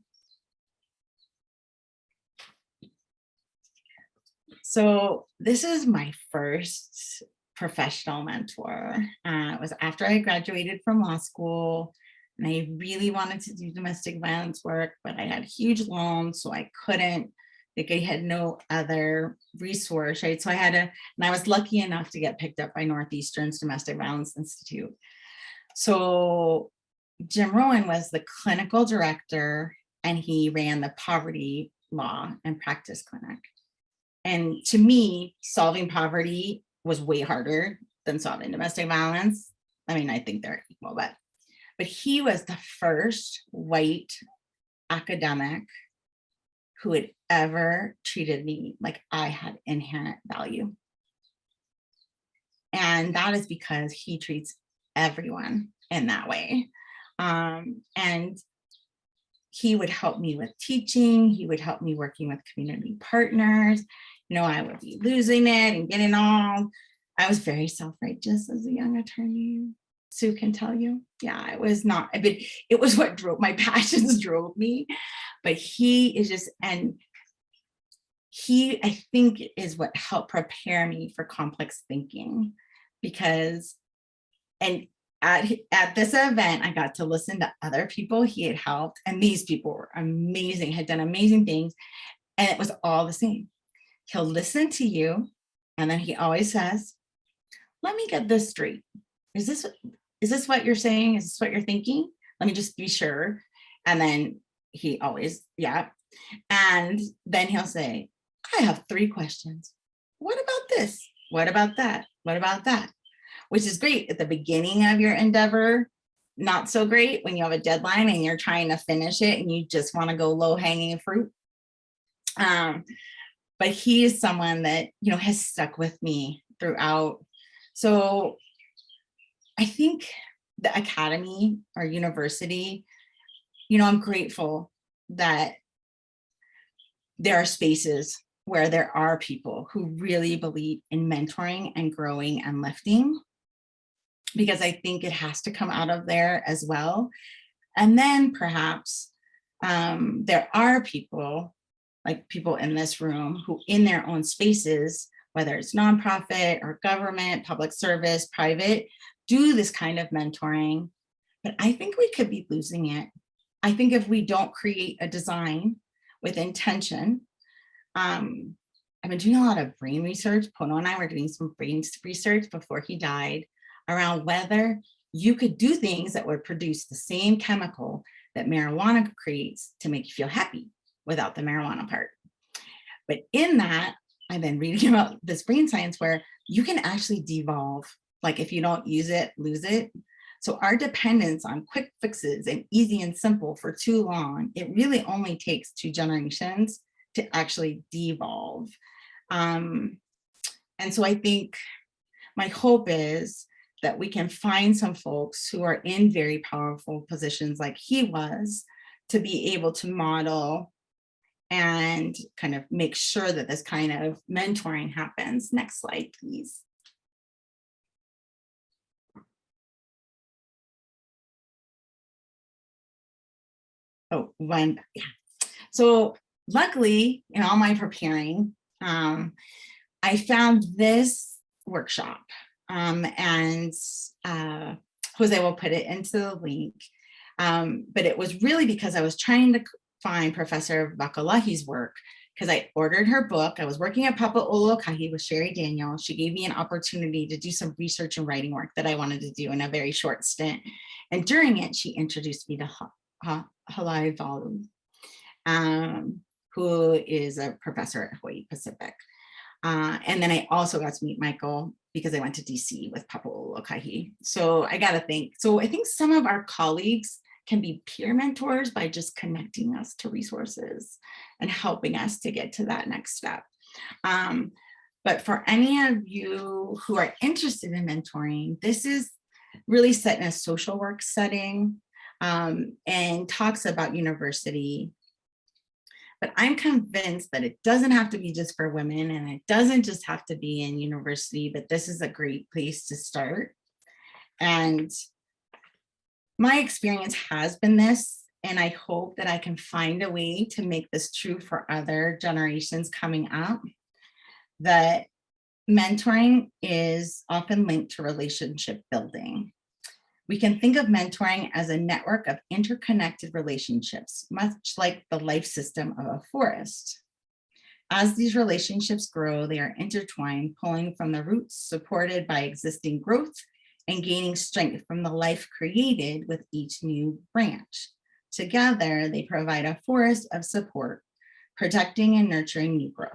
Speaker 2: So this is my first professional mentor. It was after I graduated from law school, and I really wanted to do domestic violence work, but I had huge loans, so I couldn't. I had no other resource, right? So and I was lucky enough to get picked up by Northeastern's Domestic Violence Institute. So Jim Rowan was the clinical director, and he ran the poverty law and practice clinic. And to me, solving poverty was way harder than solving domestic violence. I think they're equal, but he was the first white academic who had ever treated me like I had inherent value. And that is because he treats everyone in that way. And he would help me with teaching. He would help me working with community partners. I would be losing it and getting all, I was very self-righteous as a young attorney. Sue can tell you. Yeah, it was not, I mean, it was what drove my passions drove me, but he is just, and he, I think, is what helped prepare me for complex thinking, because, and at this event, I got to listen to other people he had helped, and these people were amazing, had done amazing things, and it was all the same. He'll listen to you, and then he always says, let me get this straight. Is this what you're saying? Is this what you're thinking? Let me just be sure. And then he always, yeah. And then he'll say, I have 3 questions. What about this? What about that? What about that? Which is great at the beginning of your endeavor. Not so great when you have a deadline and you're trying to finish it and you just want to go low hanging fruit. But he is someone that, you know, has stuck with me throughout. So I think the academy or university, you know, I'm grateful that there are spaces where there are people who really believe in mentoring and growing and lifting, because I think it has to come out of there as well. And then perhaps there are people, like people in this room, who in their own spaces, whether it's nonprofit or government, public service, private, do this kind of mentoring. But I think we could be losing it. I think if we don't create a design with intention, I've been doing a lot of brain research. Pono and I were doing some brain research before he died around whether you could do things that would produce the same chemical that marijuana creates to make you feel happy without the marijuana part. But in that, I've been reading about this brain science where you can actually devolve. Like if you don't use it, lose it. So our dependence on quick fixes and easy and simple for too long, it really only takes 2 generations to actually devolve. And so I think my hope is that we can find some folks who are in very powerful positions like he was, to be able to model and kind of make sure that this kind of mentoring happens. Next slide, please. Oh, one, yeah. So luckily, in all my preparing, I found this workshop, and Jose will put it into the link. But it was really because I was trying to find Professor Vakalahi's work, because I ordered her book. I was working at Papa'olakahi with Sherry Daniel. She gave me an opportunity to do some research and writing work that I wanted to do in a very short stint. And during it, she introduced me to Halai Valu, who is a professor at Hawaii Pacific. And then I also got to meet Michael because I went to DC with Papa'olakahi. So I got to think. So I think some of our colleagues can be peer mentors by just connecting us to resources and helping us to get to that next step. But for any of you who are interested in mentoring, this is really set in a social work setting, and talks about university. But I'm convinced that it doesn't have to be just for women, and it doesn't just have to be in university, but this is a great place to start. And my experience has been this, and I hope that I can find a way to make this true for other generations coming up, that mentoring is often linked to relationship building. We can think of mentoring as a network of interconnected relationships, much like the life system of a forest. As these relationships grow, they are intertwined, pulling from the roots, supported by existing growth, and gaining strength from the life created with each new branch. Together, they provide a forest of support, protecting and nurturing new growth.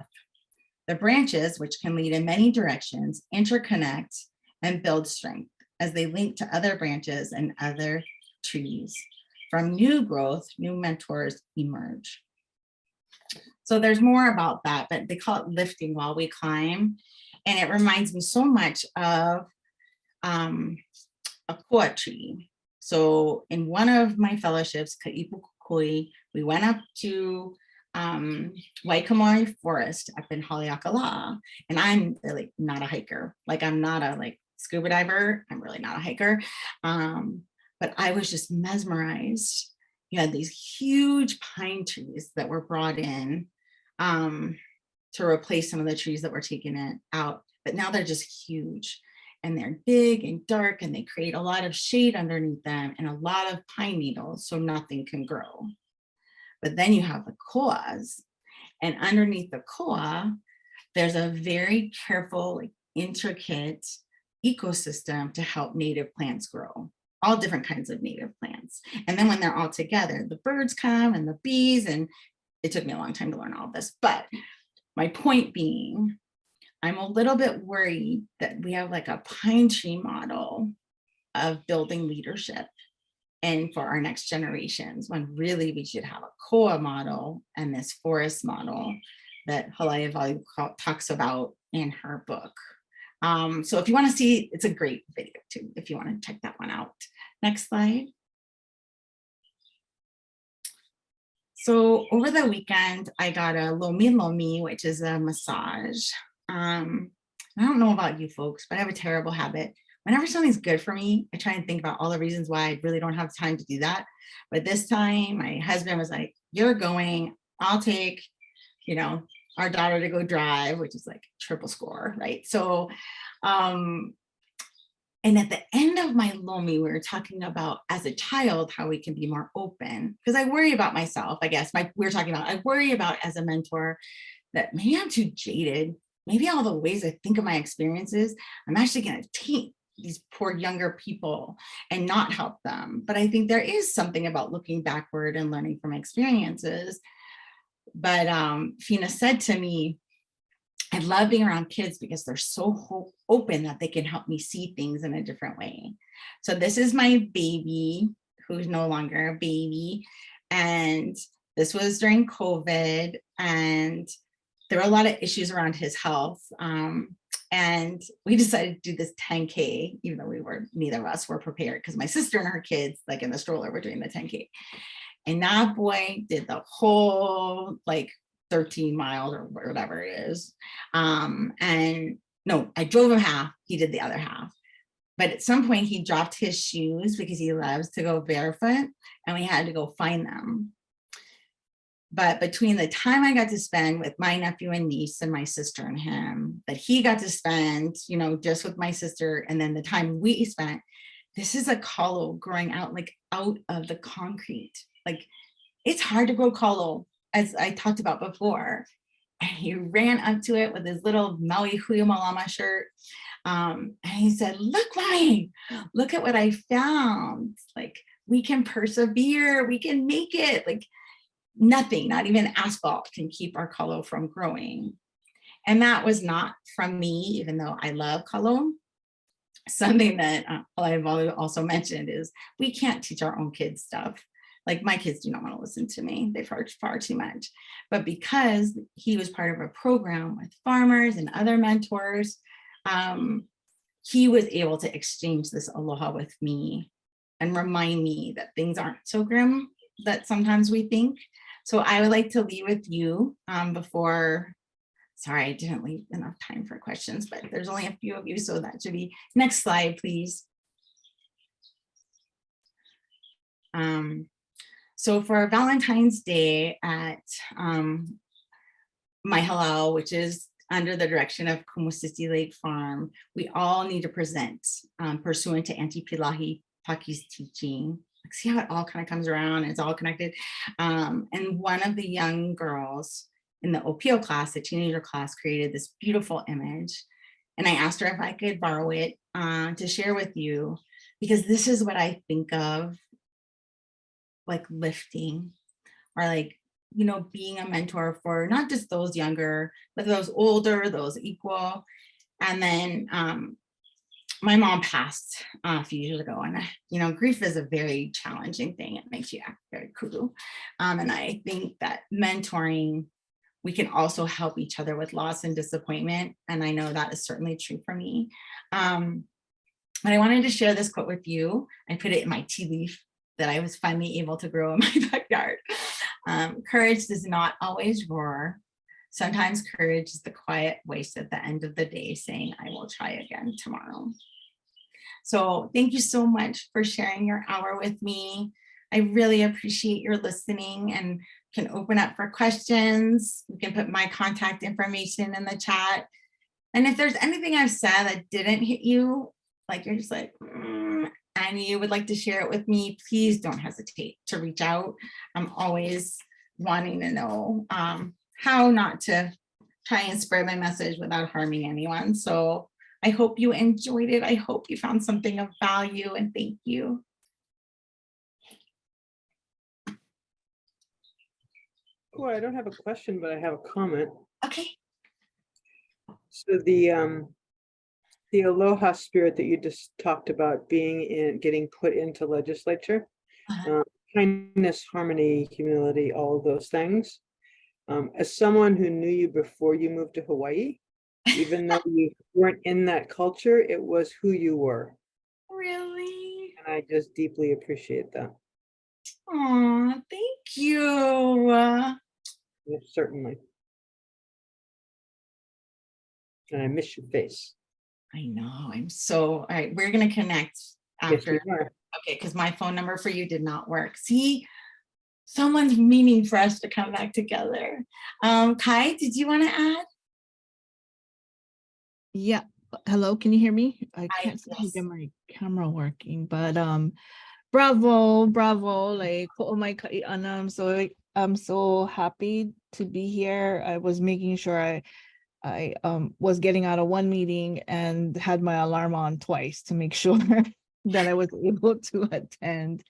Speaker 2: The branches, which can lead in many directions, interconnect and build strength as they link to other branches and other trees. From new growth, new mentors emerge. So there's more about that, but they call it lifting while we climb. And it reminds me so much of a koa tree. So in one of my fellowships, Ka'ipu Kukui, we went up to Waikamari Forest up in Haleakala, and I'm like not a hiker. Like I'm not a like scuba diver. I'm really not a hiker. But I was just mesmerized. You had these huge pine trees that were brought in to replace some of the trees that were taken out. But now they're just huge and they're big and dark and they create a lot of shade underneath them and a lot of pine needles so nothing can grow. But then you have the koas, and underneath the koa, there's a very careful, like, intricate ecosystem to help native plants grow, all different kinds of native plants. And then when they're all together, the birds come and the bees, and it took me a long time to learn all this. But my point being, I'm a little bit worried that we have like a pine tree model of building leadership and for our next generations, when really we should have a koa model and this forest model that Hawaii Value talks about in her book. So if you want to see, it's a great video too, if you want to check that one out. Next slide. So over the weekend, I got a lomi, which is a massage. I don't know about you folks, but I have a terrible habit. Whenever something's good for me, I try and think about all the reasons why I really don't have time to do that. But this time, my husband was like, "You're going, I'll take, our daughter to go drive," which is like triple score, right? So, and at the end of my lomi, we were talking about as a child, how we can be more open. Because I worry about myself, I guess. I worry about as a mentor that maybe I'm too jaded. Maybe all the ways I think of my experiences, I'm actually going to taint these poor younger people and not help them. But I think there is something about looking backward and learning from experiences. But Fina said to me, "I love being around kids because they're so open that they can help me see things in a different way." So this is my baby, who's no longer a baby. And this was during COVID, and there were a lot of issues around his health. And we decided to do this 10K, even though neither of us were prepared, because my sister and her kids, like in the stroller, were doing the 10K. And that boy did the whole, like, 13 miles or whatever it is. And no, I drove him half, he did the other half. But at some point he dropped his shoes because he loves to go barefoot, and we had to go find them. But between the time I got to spend with my nephew and niece and my sister and him, that he got to spend, just with my sister, and then the time we spent, this is a kalo growing out, like, out of the concrete. Like, it's hard to grow kalo, as I talked about before. And he ran up to it with his little Maui Hui Malama shirt. And he said, "Look, Mommy, look at what I found. Like, we can persevere, we can make it. Like, nothing, not even asphalt, can keep our kalo from growing." And that was not from me, even though I love kalo. Something that I've also mentioned is we can't teach our own kids stuff. Like, my kids do not want to listen to me. They've heard far too much. But because he was part of a program with farmers and other mentors, he was able to exchange this aloha with me and remind me that things aren't so grim that sometimes we think. So I would like to leave with you sorry, I didn't leave enough time for questions, but there's only a few of you, so that should be, next slide, please. So for Valentine's Day at my halau, which is under the direction of Kumusisi Lake Farm, we all need to present pursuant to Aunti Pilahi Paki's teaching. See how it all kind of comes around and it's all connected. And one of the young girls in the OPO class, the teenager class, created this beautiful image. And I asked her if I could borrow it to share with you, because this is what I think of, like, lifting, or like, being a mentor for not just those younger, but those older, those equal. And then my mom passed a few years ago, and grief is a very challenging thing. It makes you act very cuckoo. And I think that mentoring, we can also help each other with loss and disappointment. And I know that is certainly true for me. But I wanted to share this quote with you. I put it in my tea leaf that I was finally able to grow in my backyard. Courage does not always roar. Sometimes courage is the quiet voice at the end of the day saying, "I will try again tomorrow." So thank you so much for sharing your hour with me. I really appreciate your listening and can open up for questions. You can put my contact information in the chat. And if there's anything I've said that didn't hit you, like you're just like, and you would like to share it with me, please don't hesitate to reach out. I'm always wanting to know how not to try and spread my message without harming anyone. So I hope you enjoyed it. I hope you found something of value, and thank you.
Speaker 4: Well, I don't have a question, but I have a comment.
Speaker 2: Okay.
Speaker 4: So the Aloha Spirit that you just talked about getting put into legislature, kindness, harmony, humility, all of those things. As someone who knew you before you moved to Hawaii, even though you weren't in that culture, it was who you were.
Speaker 2: Really?
Speaker 4: And I just deeply appreciate that.
Speaker 2: Oh, thank you.
Speaker 4: Yes, certainly. And I miss your face.
Speaker 2: I know. I'm so, all right. We're going to connect after.
Speaker 4: Yes, we are.
Speaker 2: Okay. Because my phone number for you did not work. See, someone's meaning for us to come back together. Kai, did you want to add?
Speaker 5: Yeah. Hello, can you hear me? I can't seem to
Speaker 2: Yes.
Speaker 5: get my camera working, but bravo, like oh my God, and I'm so happy to be here. I was making sure I was getting out of one meeting and had my alarm on twice to make sure that I was able to attend.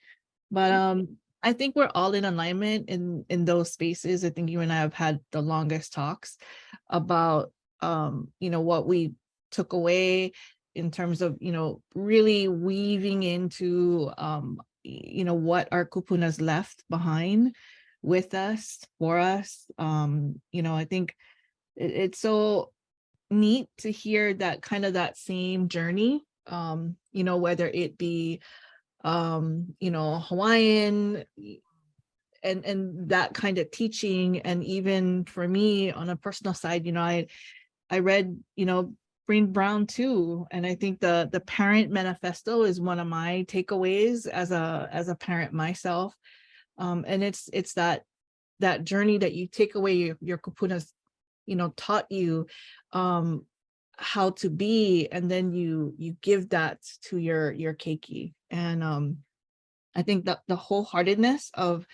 Speaker 5: But I think we're all in alignment in those spaces. I think you and I have had the longest talks about what we took away in terms of really weaving into what our kupunas left behind with us, for us. I think it's so neat to hear that kind of that same journey, whether it be Hawaiian and that kind of teaching. And even for me on a personal side, I read, Brené Brown too. And I think the parent manifesto is one of my takeaways as a parent myself. And it's that journey that you take away, your kupunas, taught you how to be, and then you give that to your keiki. And I think that the wholeheartedness of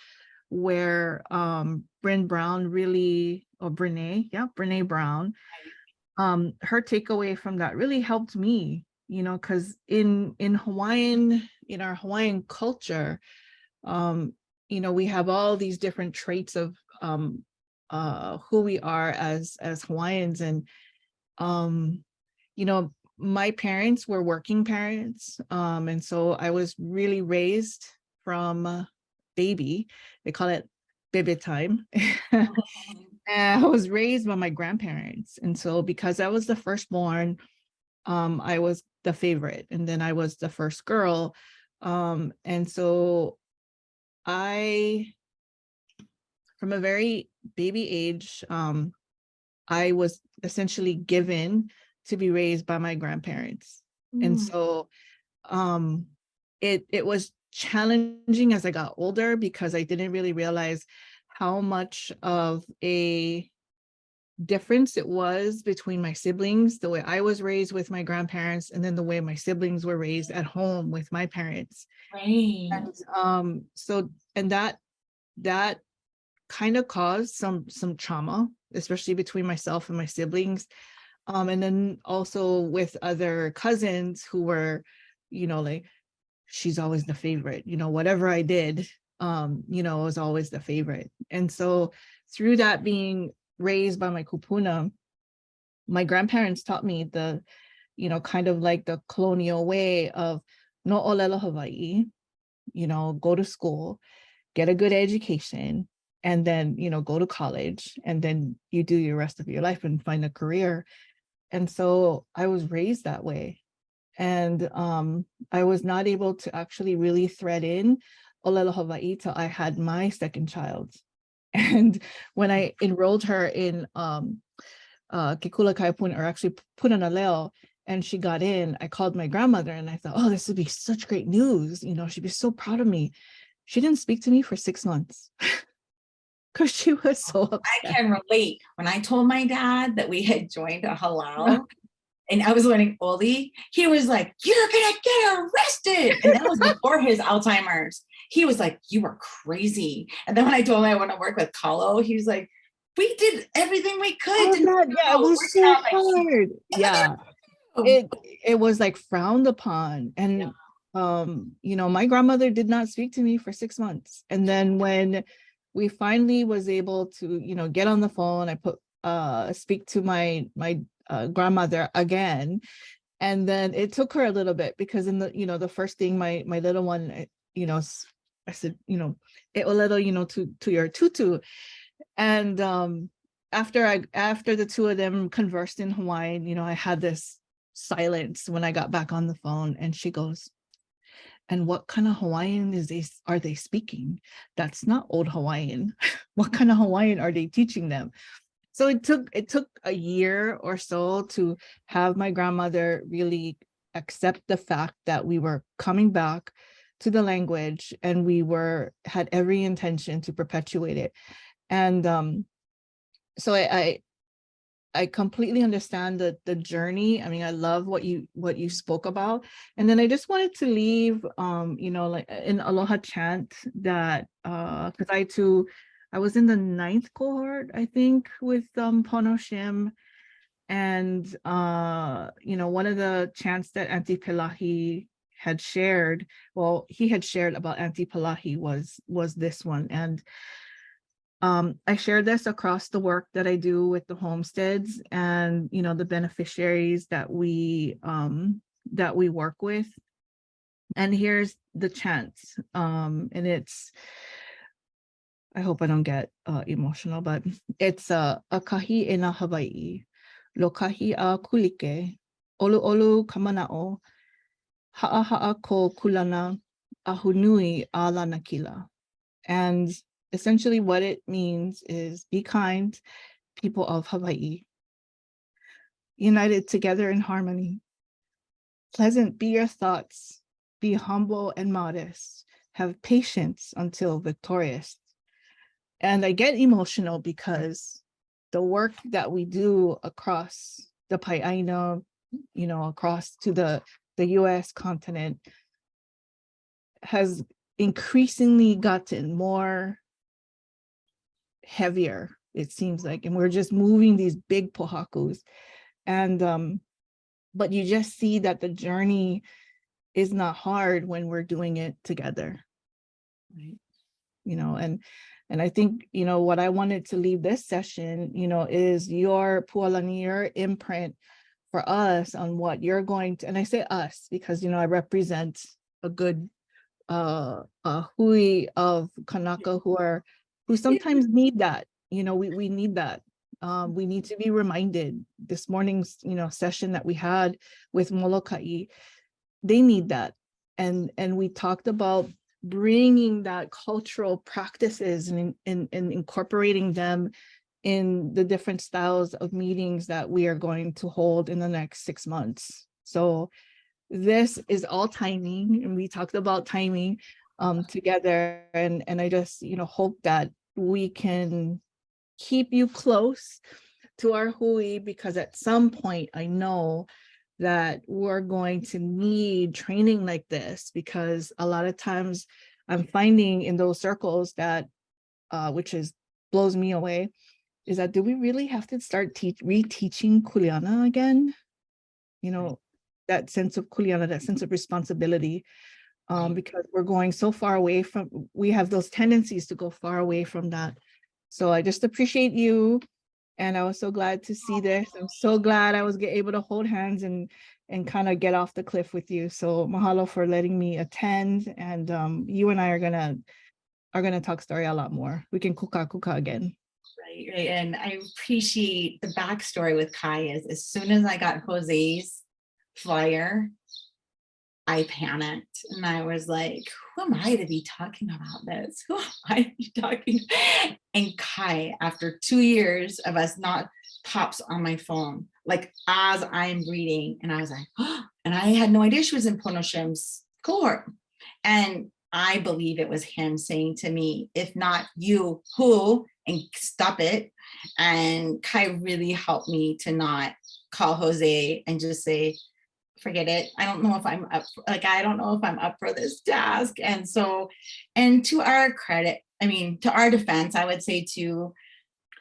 Speaker 5: where Brené Brown, her takeaway from that really helped me, because in Hawaiian, in our Hawaiian culture, we have all these different traits of who we are as Hawaiians. And my parents were working parents, and so I was really raised from baby, they call it baby time. And I was raised by my grandparents, and so because I was the firstborn, I was the favorite, and then I was the first girl, and so I, from a very baby age, I was essentially given to be raised by my grandparents. And so it was challenging as I got older, because I didn't really realize how much of a difference it was between my siblings, the way I was raised with my grandparents, and then the way my siblings were raised at home with my parents.
Speaker 2: Right.
Speaker 5: And that kind of caused some trauma, especially between myself and my siblings. And then also with other cousins who were, like, she's always the favorite, whatever I did, was always the favorite. And so through that, being raised by my kupuna, my grandparents taught me the, kind of like the colonial way of no olelo Hawaii, go to school, get a good education, and then, go to college, and then you do your rest of your life and find a career. And so I was raised that way. And I was not able to actually really thread in olelo Hawaii till I had my second child. And when I enrolled her in Kekula Kaipuna, or actually Punana Leo, and she got in, I called my grandmother and I thought, oh, this would be such great news. You know, she'd be so proud of me. She didn't speak to me for 6 months because she was so upset.
Speaker 2: I can relate. When I told my dad that we had joined a halal and I was learning Oli, he was like, you're gonna get arrested. And that was before his Alzheimer's. He was like, you are crazy. And then when I told him I want to work with Kalo, he was like, we did everything we could.
Speaker 5: Yeah, it was so hard. Yeah. It was like frowned upon. And you know, my grandmother did not speak to me for 6 months. And then when we finally was able to, you know, get on the phone, I speak to my grandmother again. And then it took her a little bit because in the, you know, the first thing my little one, you know, I said, you know, it a little, you know, to your tutu. And after the two of them conversed in Hawaiian, you know, I had this silence when I got back on the phone, and she goes, and what kind of Hawaiian are they speaking? That's not old Hawaiian. What kind of Hawaiian are they teaching them? So it took a year or so to have my grandmother really accept the fact that we were coming back to the language, and we had every intention to perpetuate it. And so I completely understand the journey. I mean, I love what you spoke about. And then I just wanted to leave, you know, like in Aloha chant that, because I was in the 9th cohort, I think, with Pono Shim. And, you know, one of the chants that Aunti Pilahi had shared, well, he had shared about Aunti Pilahi was this one. And I share this across the work that I do with the homesteads and, you know, the beneficiaries that we work with. And here's the chant. And it's, I hope I don't get emotional, but it's a kahi e na Hawaii, lo kahi a kulike, olu olu kamana'o, ha'a ha'a ko kulana, ahunui a la nakila. And essentially what it means is be kind, people of Hawaii, united together in harmony. Pleasant be your thoughts, be humble and modest, have patience until victorious. And I get emotional because the work that we do across the Pai'aina, you know, across to the US continent has increasingly gotten more heavier, it seems like, and we're just moving these big pohakus. And but you just see that the journey is not hard when we're doing it together, right? You know, and I think, you know, what I wanted to leave this session, you know, is your Pualani, your imprint for us on what you're going to, and I say us because, you know, I represent a good hui of Kanaka who sometimes need that, you know, we need that. We need to be reminded. This morning's, you know, session that we had with Molokai, they need that. And we talked about bringing that cultural practices and incorporating them in the different styles of meetings that we are going to hold in the next 6 months. So this is all timing, and we talked about timing together. And I just, you know, hope that we can keep you close to our hui, because at some point I know that we're going to need training like this, because a lot of times I'm finding in those circles that, which blows me away, is that do we really have to start reteaching Kuleana again? You know, that sense of Kuleana, that sense of responsibility, because we're going so far away from, we have those tendencies to go far away from that. So I just appreciate you. And I was so glad to see this. I'm so glad I was able to hold hands and kind of get off the cliff with you. So mahalo for letting me attend. And you and I are gonna talk story a lot more. We can kuka again.
Speaker 2: Right. And I appreciate the backstory with Kai is as soon as I got Jose's flyer, I panicked and I was like, who am I to be talking about this? Who am I to be talking? And Kai, after 2 years of us not, pops on my phone. like as I'm reading, and I was like, oh, and I had no idea she was in Pono Shim's cohort. And I believe it was him saying to me, if not you, who? And stop it. And Kai really helped me to not call Jose and just say, forget it. I don't know if I'm up, like, I don't know if I'm up for this task. And so, and to our credit, I mean, to our defense, I would say too,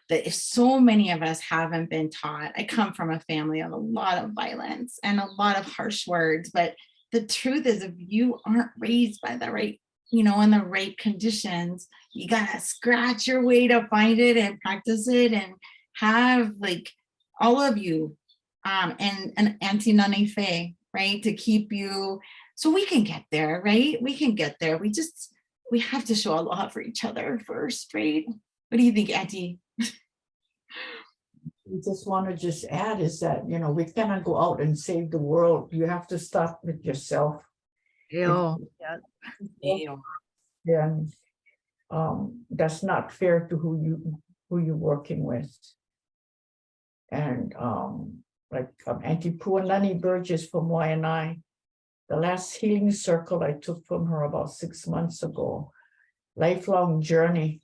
Speaker 2: that if so many of us haven't been taught, I come from a family of a lot of violence and a lot of harsh words, but the truth is, if you aren't raised by the right, you know, in the right conditions, you gotta scratch your way to find it and practice it, and have like all of you and an Auntie Nani Faye, right, to keep you, so we can get there, right? We can get there. We have to show aloha for each other first, right? What do you think, Auntie?
Speaker 3: We just want to just add is that, you know, we cannot go out and save the world. You have to start with yourself.
Speaker 5: Yeah.
Speaker 3: Then that's not fair to who you're working with. And like Auntie Pualani Burgess from Waianae, the last healing circle I took from her about 6 months ago, lifelong journey.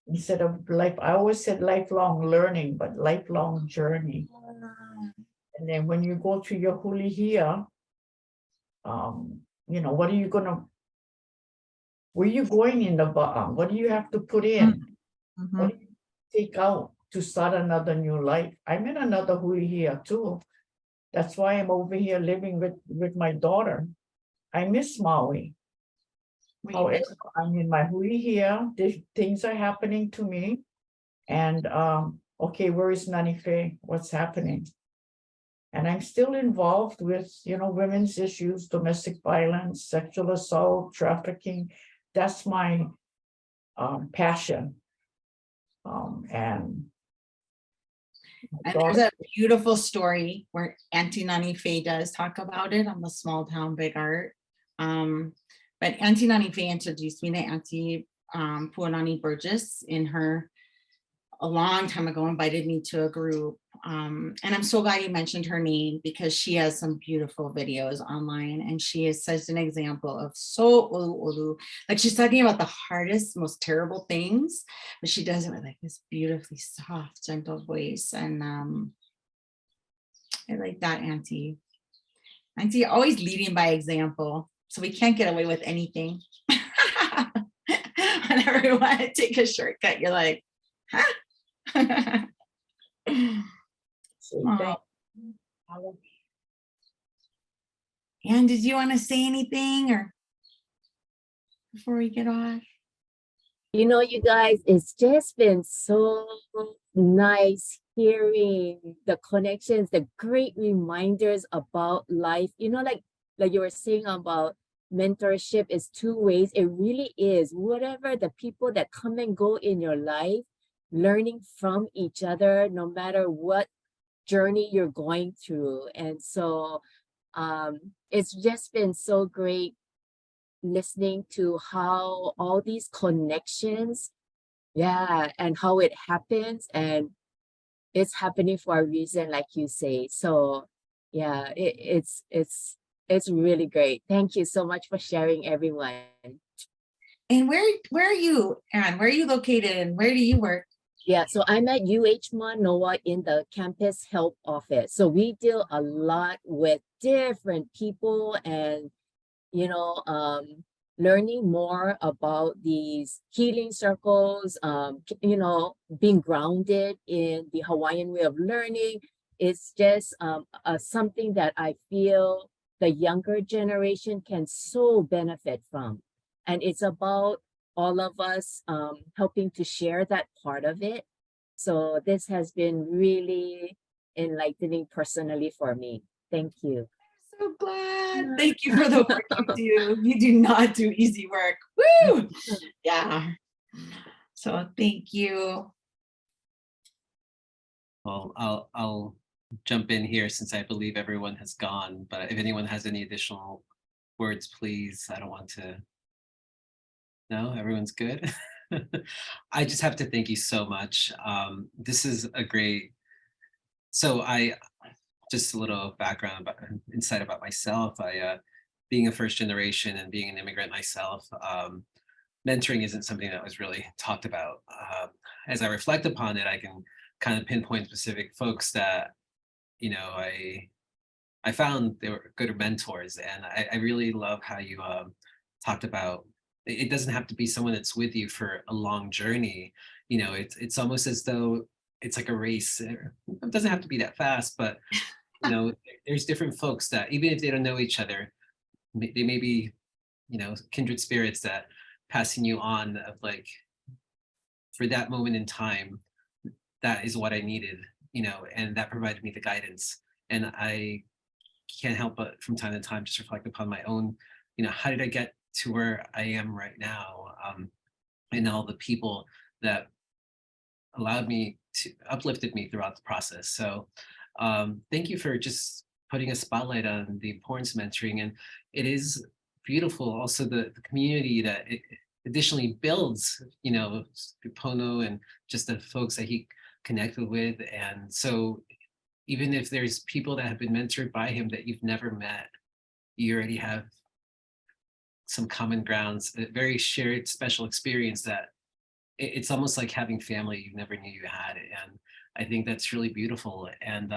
Speaker 3: Instead of life, I always said lifelong learning, but lifelong journey. And then when you go to your hulihia, you know, what are you gonna, where you going in the bottom? What do you have to put in? What do you take out to start another new life? I'm in another hulihia too. That's why I'm over here living with my daughter. I miss Maui. However, I'm in my hulihia. Things are happening to me. And okay, where is Nani Faye? What's happening? And I'm still involved with, you know, women's issues, domestic violence, sexual assault, trafficking. That's my passion. And
Speaker 2: there's a beautiful story where Auntie Nani Faye does talk about it on the Small Town Big Art. But Auntie Nani Faye introduced me to Auntie Pualani Burgess in her, a long time ago, invited me to a group. And I'm so glad you mentioned her name, because she has some beautiful videos online, and she is such an example of so olu. Like, she's talking about the hardest, most terrible things, but she does it with like this beautifully soft, gentle voice. And I like that, Auntie. Auntie always leading by example, so we can't get away with anything. Whenever we want to take a shortcut, you're like, huh? And did you want to say anything or before we get off?
Speaker 6: You know, you guys, it's just been so nice hearing the connections, the great reminders about life. You know, like you were saying about mentorship is two ways. It really is. Whatever the people that come and go in your life, learning from each other, no matter what journey you're going through. And so it's just been so great listening to how all these connections, and how it happens, and it's happening for a reason, like you say. So yeah, it's really great. Thank you so much for sharing, everyone.
Speaker 2: And where are you, Anne? Where are you located and where do you work?
Speaker 6: Yeah, so I'm at UH Manoa in the campus help office. So we deal a lot with different people and, you know, learning more about these healing circles, you know, being grounded in the Hawaiian way of learning. It's just something that I feel the younger generation can so benefit from. And it's about all of us helping to share that part of it. So this has been really enlightening personally for me. Thank you.
Speaker 2: So glad. Thank you for the work you do. You do not do easy work. Woo! Yeah. So thank you.
Speaker 1: Well, I'll jump in here since I believe everyone has gone, but if anyone has any additional words, please. I don't want to. No, everyone's good. I just have to thank you so much. This is a great So just a little background about insight about myself. Being a first generation and being an immigrant myself, mentoring isn't something that was really talked about. As I reflect upon it, I can kind of pinpoint specific folks that, I found they were good mentors. And I really love how you talked about it doesn't have to be someone that's with you for a long journey. It's almost as though it's like a race. It doesn't have to be that fast, but there's different folks that even if they don't know each other, they may be, kindred spirits that passing you on of like, for that moment in time, that is what I needed, and that provided me the guidance. And I can't help but from time to time just reflect upon my own, how did I get to where I am right now? And all the people that allowed me to uplifted me throughout the process. So thank you for just putting a spotlight on the importance of mentoring. And it is beautiful also the community that it additionally builds, through Pono and just the folks that he connected with. And so even if there's people that have been mentored by him that you've never met, you already have some common grounds, a very shared special experience that it's almost like having family you never knew you had. And I think that's really beautiful. And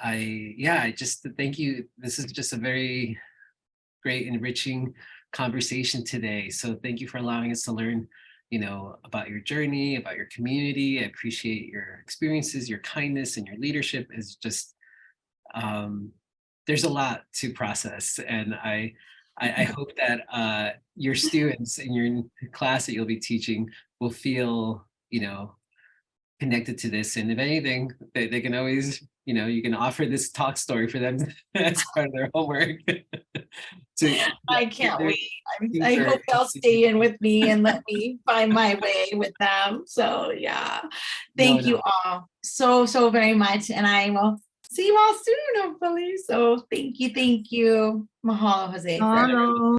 Speaker 1: I just thank you. This is just a very great, enriching conversation today. So thank you for allowing us to learn, about your journey, about your community. I appreciate your experiences, your kindness, and your leadership is just, there's a lot to process. And I hope that your students in your class that you'll be teaching will feel, connected to this. And if anything, they can always, you can offer this talk story for them as part of their homework.
Speaker 2: I can't wait. I hope they'll stay in with me and let me find my way with them. So yeah, thank you all so very much. And I will see you all soon, hopefully. So thank you. Mahalo, Jose. For everything.
Speaker 5: Mahalo.